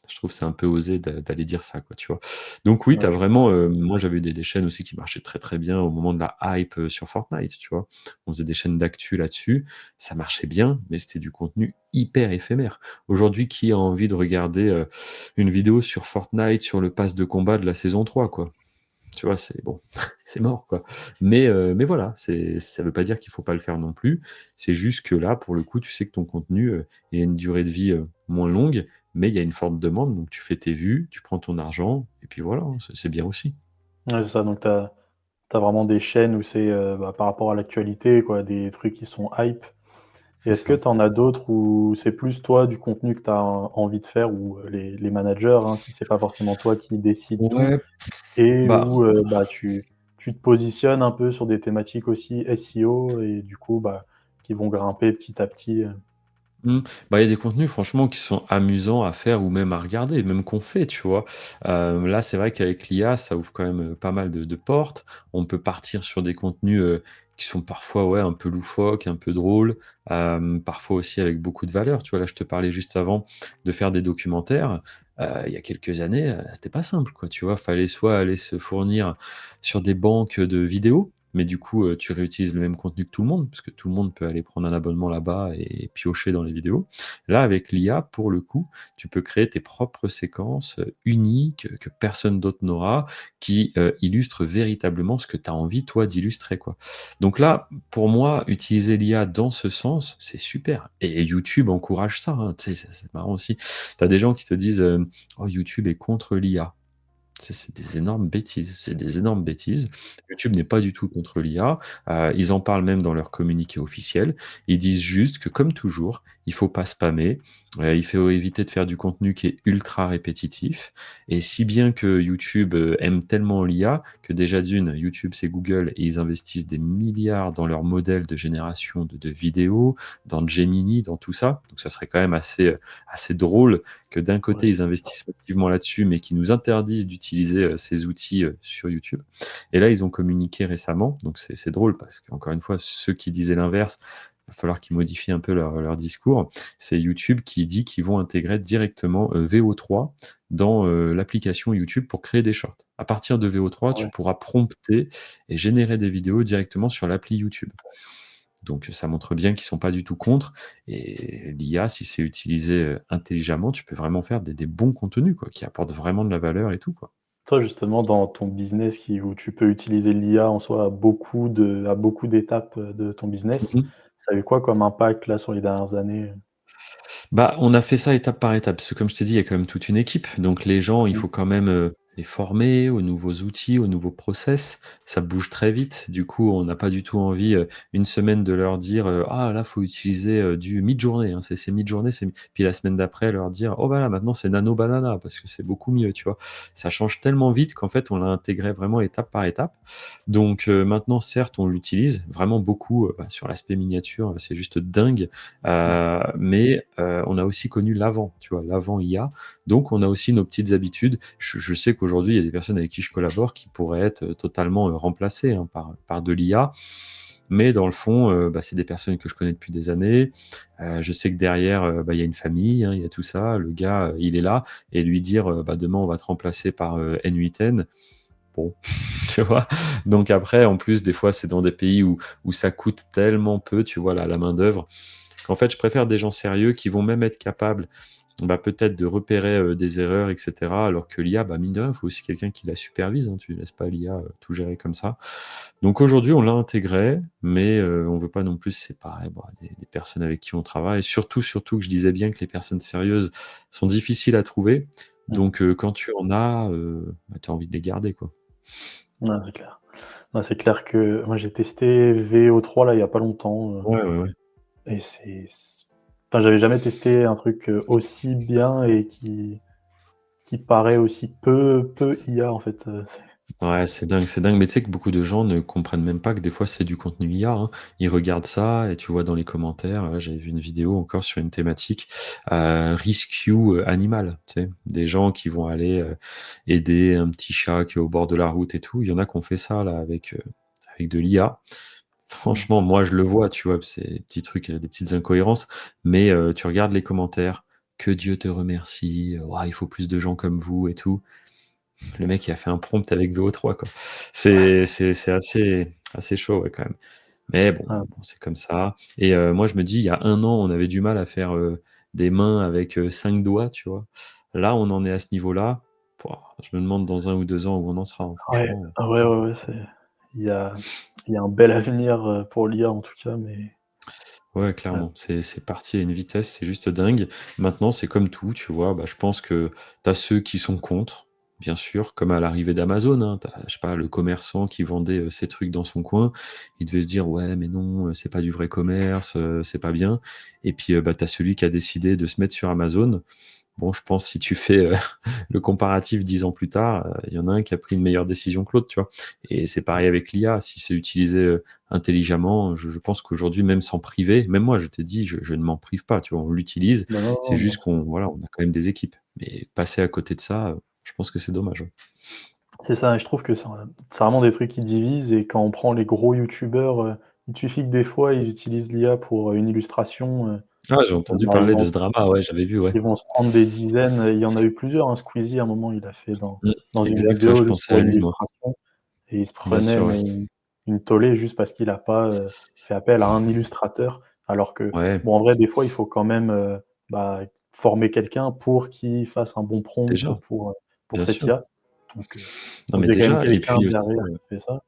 je trouve que c'est un peu osé d'aller dire ça, quoi, tu vois? Donc oui, tu as OK. vraiment, moi j'avais des chaînes aussi qui marchaient très, très bien au moment de la hype, sur Fortnite, tu vois? On faisait des chaînes d'actu là-dessus, ça marchait bien, mais c'était du contenu hyper éphémère. Aujourd'hui, qui a envie de regarder, une vidéo sur Fortnite, sur le pass de combat de la saison 3, quoi? Tu vois? C'est bon, c'est mort, quoi. Mais voilà, ça veut pas dire qu'il faut pas le faire non plus. C'est juste que là, pour le coup, tu sais que ton contenu, il a une durée de vie, moins longue, mais il y a une forte demande, donc tu fais tes vues, tu prends ton argent et puis voilà, hein, c'est bien aussi. Ouais, c'est ça, donc tu as vraiment des chaînes où c'est, bah, par rapport à l'actualité, quoi, des trucs qui sont hype. Et C'est est-ce que ça. tu en as d'autres où c'est plus toi, du contenu que tu as envie de faire ou, les managers, hein, si c'est pas forcément toi qui décides tout Ouais, et bah où, bah, tu te positionnes un peu sur des thématiques aussi SEO et du coup, bah, qui vont grimper petit à petit, Mmh. Bah, il y a des contenus franchement qui sont amusants à faire ou même à regarder, même qu'on fait, tu vois? Là, c'est vrai qu'avec l'IA, ça ouvre quand même, pas mal de portes. On peut partir sur des contenus, qui sont parfois, ouais, un peu loufoques, un peu drôles, parfois aussi avec beaucoup de valeur. Tu vois? Là, je te parlais juste avant de faire des documentaires. Il y a quelques années, c'était pas simple, quoi, tu vois? Fallait soit aller se fournir sur des banques de vidéos, mais du coup, tu réutilises le même contenu que tout le monde, parce que tout le monde peut aller prendre un abonnement là-bas et piocher dans les vidéos. Là, avec l'IA, pour le coup, tu peux créer tes propres séquences, uniques, que personne d'autre n'aura, qui, illustrent véritablement ce que tu as envie, toi, d'illustrer, quoi. Donc là, pour moi, utiliser l'IA dans ce sens, c'est super et YouTube encourage ça, hein. Tu sais, c'est marrant aussi. Tu as des gens qui te disent, «Oh, YouTube est contre l'IA». C'est des énormes bêtises, c'est des énormes bêtises. YouTube n'est pas du tout contre l'IA, ils en parlent même dans leur communiqué officiel. Ils disent juste que comme toujours, il faut pas spammer, il faut éviter de faire du contenu qui est ultra répétitif et si bien que YouTube, aime tellement l'IA que déjà d'une, YouTube c'est Google et ils investissent des milliards dans leur modèle de génération de vidéos, dans Gemini, dans tout ça. Donc ça serait quand même assez drôle que d'un côté, Ouais. ils investissent massivement là-dessus, mais qu'ils nous interdisent d'utiliser ces outils sur YouTube. Et là, ils ont communiqué récemment, donc c'est drôle parce qu'encore une fois, ceux qui disaient l'inverse, il va falloir qu'ils modifient un peu leur discours. C'est YouTube qui dit qu'ils vont intégrer directement VO3 dans l'application YouTube pour créer des shorts. À partir de VO3, Ah tu ouais. pourras prompter et générer des vidéos directement sur l'appli YouTube. Donc ça montre bien qu'ils sont pas du tout contre et l'IA, si c'est utilisé, intelligemment, tu peux vraiment faire des bons contenus, quoi, qui apportent vraiment de la valeur et tout, quoi. Toi, justement, dans ton business où tu peux utiliser l'IA en soi à beaucoup d'étapes, de ton business, Mmh. ça a eu quoi comme impact là sur les dernières années? Bah, on a fait ça étape par étape, parce que comme je t'ai dit, il y a quand même toute une équipe. Donc les gens, il Mmh. faut quand même, les former aux nouveaux outils, aux nouveaux process. Ça bouge très vite. Du coup, on n'a pas du tout envie, une semaine de leur dire, «Ah là, faut utiliser, du Midjourney, hein, c'est Midjourney, c'est» puis la semaine d'après leur dire: «Oh bah là, maintenant c'est Nano Banana parce que c'est beaucoup mieux», tu vois? Ça change tellement vite qu'en fait, on l'a intégré vraiment étape par étape. Donc maintenant, certes, on l'utilise vraiment beaucoup, bah, sur l'aspect miniature, c'est juste dingue. Ouais. Mais on a aussi connu l'avant, tu vois? L'avant IA, donc on a aussi nos petites habitudes. Je sais qu'aujourd'hui, il y a des personnes avec qui je collabore qui pourraient être, totalement, remplacées, hein, par de l'IA. Mais dans le fond, bah, c'est des personnes que je connais depuis des années. Je sais que derrière, bah, il y a une famille, hein, il y a tout ça. Le gars, il est là et lui dire, bah, demain on va te remplacer par, N8N, bon, tu vois? Donc après, en plus, des fois, c'est dans des pays où ça coûte tellement peu, tu vois, la main-d'œuvre, qu'en fait, je préfère des gens sérieux qui vont même être capables, bah, peut-être de repérer, des erreurs et cetera. Alors que l'IA, bah, mine de rien, il faut aussi quelqu'un qui la supervise, hein. Tu laisses pas l'IA, tout gérer comme ça. Donc aujourd'hui, on l'a intégré, mais on veut pas non plus séparer, bah, des personnes avec qui on travaille. Surtout que je disais bien que les personnes sérieuses sont difficiles à trouver. Mmh. Donc quand tu en as, bah, tu as envie de les garder, quoi. Ouais, c'est clair. Ouais, c'est clair que moi j'ai testé VO3 là, il y a pas longtemps, Ouais, ouais, ouais. et enfin, j'avais jamais testé un truc, aussi bien et qui paraît aussi peu IA en fait, c'est Ouais, c'est dingue, mais tu sais que beaucoup de gens ne comprennent même pas que des fois c'est du contenu IA, hein. Ils regardent ça et tu vois dans les commentaires, là j'avais vu une vidéo encore sur une thématique, rescue, animal, tu sais? Des gens qui vont aller, aider un petit chat qui est au bord de la route et tout. Il y en a qui ont fait ça là avec de l'IA. mmh. Franchement, moi je le vois, tu vois? C'est des petits trucs, des petites incohérences, mais tu regardes les commentaires: «Que Dieu te remercie», «Waouh, il faut plus de gens comme vous» et tout. Le mec, il a fait un prompt avec VO3, quoi. C'est assez chaud, ouais, quand même. Mais bon Ah, bon, c'est comme ça et moi, je me dis, il y a 1 an, on avait du mal à faire, des mains avec, 5 doigts, tu vois? Là, on en est à ce niveau-là. Pouah, je me demande dans 1 ou 2 ans où on en sera, hein, ouais, franchement. ah ouais, ouais, ouais, il y a il y a un bel avenir, pour l'IA en tout cas, mais Ouais, heu, clairement, c'est parti à une vitesse, c'est juste dingue. Maintenant, c'est comme tout, tu vois? Bah, je pense que tu as ceux qui sont contre, bien sûr, comme à l'arrivée d'Amazon, hein. Tu as, je sais pas, le commerçant qui vendait, ses trucs dans son coin. Il devait se dire: «Ouais, mais non, c'est pas du vrai commerce, c'est pas bien» et puis, bah, tu as celui qui a décidé de se mettre sur Amazon. Bon, je pense si tu fais, le comparatif 10 ans plus tard, il y en a un qui a pris une meilleure décision que l'autre, tu vois? Et c'est pareil avec l'IA, si c'est utilisé, intelligemment, je pense qu'aujourd'hui, même sans priver, même moi, je t'ai dit, je ne m'en prive pas, tu vois? On l'utilise, bah, non, c'est non, bien juste sûr. qu'on voilà, on a quand même des équipes. Mais passer à côté de ça, je pense que c'est dommage, ouais. C'est ça et je trouve que c'est vraiment des trucs qui divisent et quand on prend les gros youtubeurs, il suffit que des fois ils utilisent l'IA pour, une illustration, Ah, j'ai entendu bah, parler de ce drama, ouais, j'avais vu, ouais. ils vont se prendre des dizaines, il y en a eu plusieurs, hein. Squeezie à un moment il a fait Mmh, dans une exact, ouais, je vidéo juste pensais pour à une lui, moi. illustration et il se Bien prenait sûr, ouais. mais une tollée juste parce qu'il a pas, fait appel à un illustrateur. Alors que Ouais, bon en vrai des fois il faut quand même, bah, former quelqu'un pour qu'il fasse un bon prompt déjà, pour bien cette sûr. IA. Donc Non, donc mais c'est quand même déjà et quelqu'un puis aussi, derrière qui fait ça.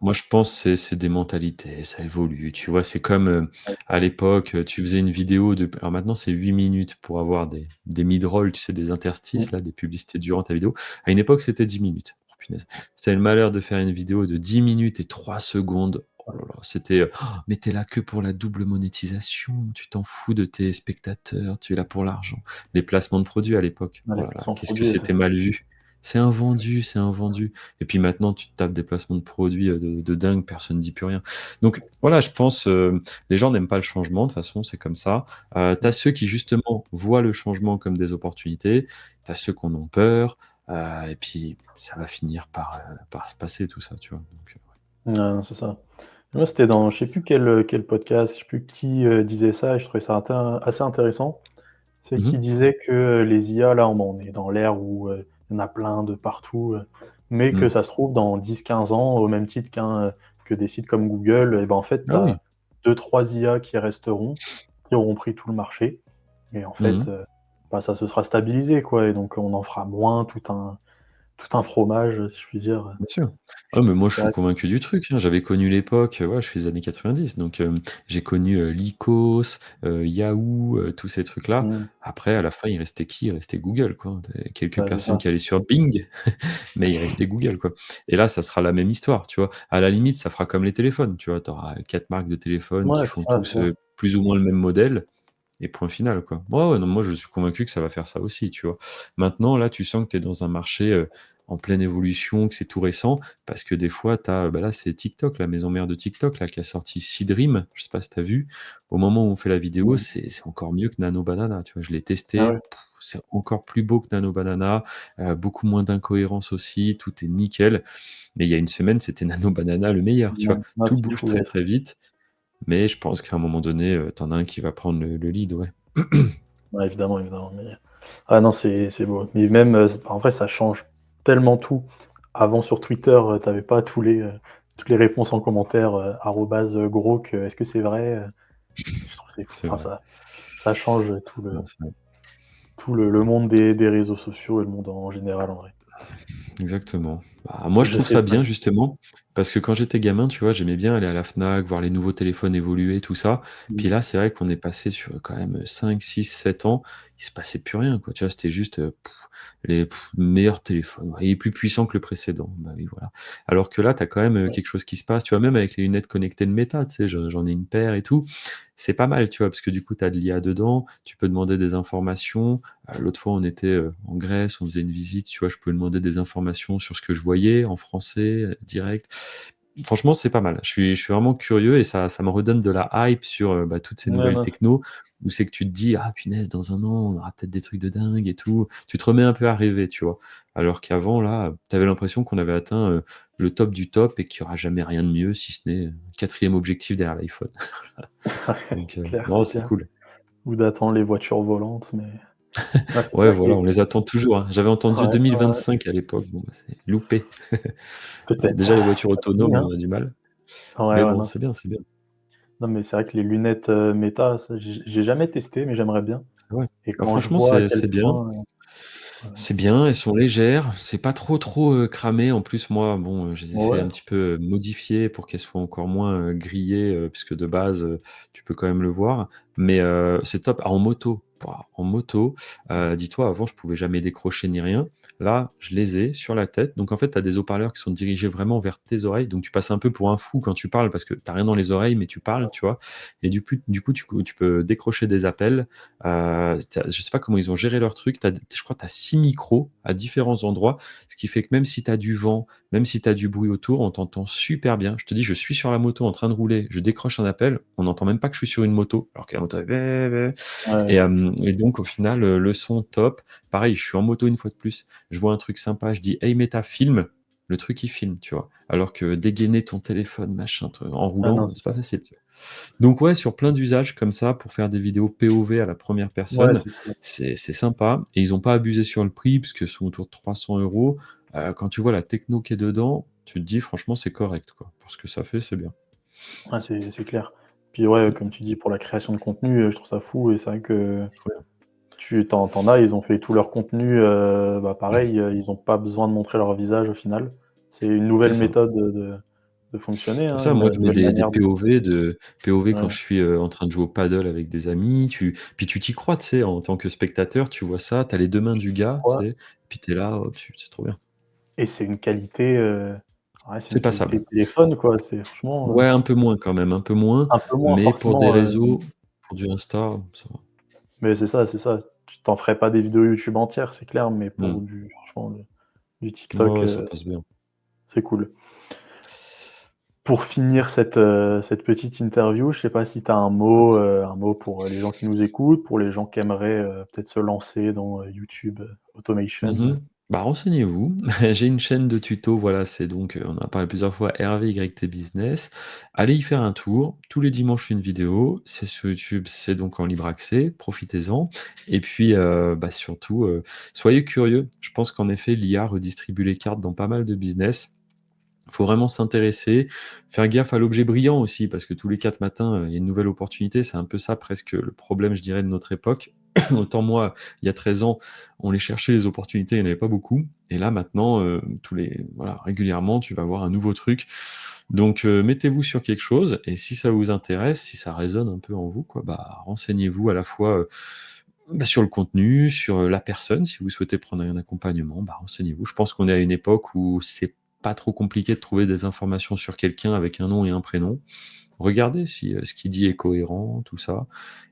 Moi, je pense c'est des mentalités, ça évolue, tu vois? C'est comme, Ouais. à l'époque, tu faisais une vidéo de alors maintenant c'est 8 minutes pour avoir des mid-rolls, tu sais, des interstices Mmh. là, des publicités durant ta vidéo. À une époque, c'était 10 minutes. Oh punaise. C'est le malheur de faire une vidéo de 10 minutes et 3 secondes. Oh là là, c'était, «Mais tu là que pour la double monétisation, tu t'en fous de tes spectateurs, tu es là pour l'argent». Les placements de produits à l'époque, Ouais, oh les là là, placements de qu'est-ce que produits, c'est c'était ça. mal vu. C'est un vendu, c'est un vendu. Et puis maintenant, tu te tapes des placements de produits, de dingue, personne dit plus rien. Donc voilà, je pense, les gens n'aiment pas le changement, de toute façon, c'est comme ça. Tu as Mmh. ceux qui justement voient le changement comme des opportunités, tu as ceux qui en ont peur, et puis ça va finir par se passer tout ça, tu vois? Donc, Ouais, non, c'est ça. Moi, c'était dans je sais plus quel podcast, je sais plus qui, disait ça et je trouvais ça assez intéressant. C'est mmh mh. qui disait que, les IA là, on est dans l'ère où, il y en a plein de partout, mais que Mmh. ça se trouve dans 10-15 ans, au même titre que des sites comme Google et ben, en fait, tu Ah as oui. 2-3 IA qui resteront, qui auront pris tout le marché et en Mmh fait, mh. bah, ça se sera stabilisé quoi et donc on en fera moins tout un fromage, si je puis dire, Bien sûr. Ah mais moi je c'est suis vrai. convaincu du truc, hein. J'avais connu l'époque, ouais, je suis des années 90 donc j'ai connu, Lycos, Yahoo, tous ces trucs-là. Mmh. Après à la fin, il restait qui? Il restait Google, quoi. Tu quelques Bah, c'est personnes ça. qui allaient sur Bing, mais il restait Google, quoi. Et là, ça sera la même histoire, tu vois? À la limite, ça fera comme les téléphones, tu vois? Tu auras 4 marques de téléphones qui Ouais, c'est font ça, c'est tous, ça. plus ou moins le même modèle et point final, quoi. Ouais, ouais, non, moi, je suis convaincu que ça va faire ça aussi, tu vois? Maintenant, là, tu sens que tu es dans un marché, en pleine évolution, que c'est tout récent, parce que des fois, tu as, bah, là, c'est TikTok, la maison mère de TikTok, là, qui a sorti Seedream, je sais pas si tu as vu? Au moment où on fait la vidéo, Mmh. c'est encore mieux que Nano Banana, tu vois? Je l'ai Ah testé, ouais. c'est encore plus beau que Nano Banana, beaucoup moins d'incohérences aussi, tout est nickel. Mais il y a une semaine, c'était Nano Banana le meilleur, tu vois? Ouais. Ah, Tout c'est bouge fou, très, ouais. très vite, mais je pense qu'à un moment donné, tu en as un qui va prendre le lead, ouais. Ouais, évidemment, évidemment, mais ah non, c'est beau. Mais même, en vrai, ça change tellement tout. Avant, sur Twitter, tu avais pas toutes les réponses en commentaire, arrobase, grok, est-ce que c'est vrai? Je trouve que c'est fou. C'est Enfin, vrai. ça change Non, c'est vrai. tout le monde des réseaux sociaux et le monde en général, en vrai. Exactement. Bah, moi, Et je je trouve sais ça ouais. bien justement, parce que quand j'étais gamin, tu vois, j'aimais bien aller à la Fnac, voir les nouveaux téléphones évoluer, tout ça. Mmh. Puis là, c'est vrai qu'on est passé sur quand même 5, 6, 7 ans, il se passait plus rien, quoi. Tu vois, c'était juste, les meilleurs téléphones. Il est plus puissant que le précédent. Bah oui, voilà. Alors que là, tu as quand même, Ouais. quelque chose qui se passe, tu vois? Même avec les lunettes connectées de Meta, tu sais, j'en ai une paire et tout. C'est pas mal, tu vois? Parce que du coup, tu as de l'IA dedans, tu peux demander des informations. L'autre fois, on était, en Grèce, on faisait une visite, tu vois? Je pouvais demander des informations sur ce que je voyais en français, direct. Franchement, c'est pas mal. Je suis vraiment curieux et ça me redonne de la hype sur, bah, toutes ces Ouais, nouvelles non, technos où c'est que tu te dis: «Ah punaise, dans un an, on aura peut-être des trucs de dingue et tout». Tu te remets un peu à rêver, tu vois? Alors qu'avant, là, tu avais l'impression qu'on avait atteint, le top du top et qu'il y aura jamais rien de mieux si ce n'est, 4e objectif derrière l'iPhone. ouais, Donc, c'est clair, non, c'est c'est clair. cool. Ou d'attendre les voitures volantes, mais ouais, c'est Ouais, clair que voilà, on les attend toujours, hein. J'avais entendu ouais, ouais, ouais, 2025 à l'époque, bon, bah, c'est loupé. peut-être. Déjà les voitures Pas fini, autonomes, hein. on a du mal, Ouais, mais ouais, bon, non, c'est bien, c'est bien. non, mais c'est vrai que les lunettes, Meta, ça j'ai jamais testé, mais j'aimerais bien Ouais. et Bah, quand je franchement, vois à c'est quel bien. point, ouais. C'est bien, elles sont légères, c'est pas trop, cramé. En plus, moi, bon, je les ai fait Ouais, un petit peu, modifier pour qu'elles soient encore moins, grillées, puisque de base, tu peux quand même le voir. Mais, c'est top. Ah, en moto, pouah, en moto, dis-toi, avant, je pouvais jamais décrocher ni rien. Là, je les ai sur la tête. Donc en fait, tu as des haut-parleurs qui sont dirigés vraiment vers tes oreilles. Donc tu passes un peu pour un fou quand tu parles parce que tu as rien dans les oreilles, mais tu parles, tu vois? Et du coup, tu peux décrocher des appels. Je sais pas comment ils ont géré leur truc. Je crois que tu as 6 micros à différents endroits, ce qui fait que même si tu as du vent, même si tu as du bruit autour, on t'entend super bien. Je te dis, je suis sur la moto en train de rouler, je décroche un appel, on n'entend même pas que je suis sur une moto, alors que la moto fait bé bé ouais, et donc au final, le son top. Pareil, je suis en moto une fois de plus, je vois un truc sympa, je dis: «Hey Meta, filme», le truc il filme, tu vois? Alors que dégainer ton téléphone, machin, en ah non, roulant, c'est c'est pas ça. facile, tu vois? Donc ouais, sur plein d'usages comme ça, pour faire des vidéos POV à la première Ouais, personne, c'est ça. c'est sympa et ils ont pas abusé sur le prix puisque sont autour de 300 €. Quand tu vois la techno qui est dedans, tu te dis franchement c'est correct quoi. Pour ce que ça fait, c'est bien. Ouais, c'est clair. Puis ouais, comme tu dis pour la création de contenu, je trouve ça fou et c'est vrai que Trop bien. tu en as, ils ont fait tout leur contenu, bah, pareil, ils ont pas besoin de montrer leur visage au final. C'est une C'est nouvelle ça. méthode, de de fonctionner, C'est hein, ça, moi une je mets nouvelle des manière de POV quand ouais. je suis, en train de jouer au paddle avec des amis, puis tu t'y crois, tu sais, en tant que spectateur, tu vois ça, tu as les 2 mains du Tu t'y gars, tu crois sais, puis tu es là, hop, tu c'est trop bien. et c'est une qualité, ouais, c'est une C'est qualité passable. téléphone, quoi. C'est franchement, Ouais, un peu moins quand même, un peu moins, un peu moins mais pour des forcément, réseaux, pour du Insta, ça va. mais c'est ça, c'est ça. Tu t'en ferais pas des vidéos YouTube entières, c'est clair, mais pour Mmh. du franchement, du Ouais, TikTok, ouais, ça passe bien. c'est cool. Pour finir cette petite interview, je sais pas si tu as Vas-y. un mot pour, les gens qui nous écoutent, pour les gens qui aimeraient, peut-être se lancer dans, YouTube, automation. Mmh. Bah, renseignez-vous. J'ai une chaîne de tutos, voilà, c'est donc, on en a parlé plusieurs fois, Hervé YT Business. Allez y faire un tour. Tous les dimanches, une vidéo. C'est sur YouTube, c'est donc en libre accès, profitez-en et puis, bah, surtout, soyez curieux. Je pense qu'en effet, l'IA redistribue les cartes dans pas mal de business. Faut vraiment s'intéresser, faire gaffe à l'objet brillant aussi, parce que tous les 4 matins, il y a une nouvelle opportunité. C'est un peu ça presque le problème, je dirais, de notre époque. Autant moi, il y a 13 ans, on les cherchait les opportunités, il n'y en avait pas beaucoup. Et là maintenant, tous les voilà, régulièrement, tu vas voir un nouveau truc. Donc, mettez-vous sur quelque chose et si ça vous intéresse, si ça résonne un peu en vous, quoi, bah, renseignez-vous à la fois, bah, sur le contenu, sur, la personne. Si vous souhaitez prendre un accompagnement, bah, renseignez-vous. Je pense qu'on est à une époque où c'est pas trop compliqué de trouver des informations sur quelqu'un avec un nom et un prénom. Regardez si, ce qu'il dit est cohérent, tout ça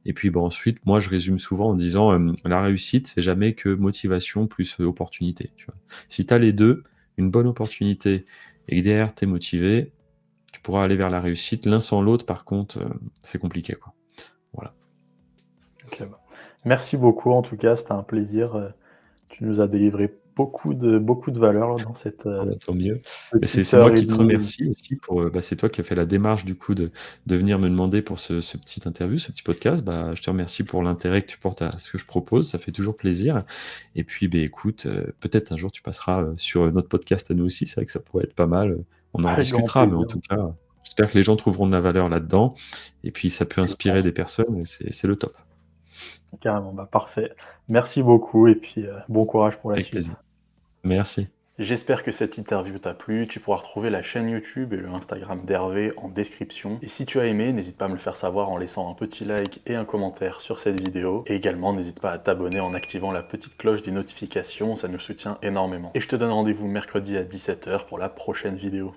et puis, bah, ensuite, moi, je résume souvent en disant, «La réussite, c'est jamais que motivation plus, opportunité», tu vois? Si tu as les 2, une bonne opportunité et que derrière tu es motivé, tu pourras aller vers la réussite. L'un sans l'autre, par contre, c'est compliqué, quoi. Voilà. OK, bah, merci beaucoup en tout cas, c'était un plaisir, tu nous as délivré beaucoup de valeurs dans cette, Ah bah, tant mieux. Mais c'est petite c'est moi heure et qui te demie. remercie aussi pour, bah, c'est toi qui as fait la démarche du coup de venir me demander pour ce petit interview, ce petit podcast. Bah, je te remercie pour l'intérêt que tu portes à ce que je propose, ça fait toujours plaisir et puis, beh, écoute, peut-être un jour tu passeras, sur, notre podcast à nous aussi. C'est vrai que ça pourrait être pas mal, on en Avec grand rediscutera, mais en plaisir, tout cas, j'espère que les gens trouveront de la valeur là-dedans et puis ça peut je inspirer pense. des personnes et c'est le top. Carrément, bah, parfait. Merci beaucoup et puis, bon courage pour la Avec suite. plaisir. Merci. J'espère que cette interview t'a plu. Tu pourras retrouver la chaîne YouTube et le Instagram d'Hervé en description. Et si tu as aimé, n'hésite pas à me le faire savoir en laissant un petit like et un commentaire sur cette vidéo. Et également, n'hésite pas à t'abonner en activant la petite cloche des notifications, ça nous soutient énormément. Et je te donne rendez-vous mercredi à 17 h pour la prochaine vidéo.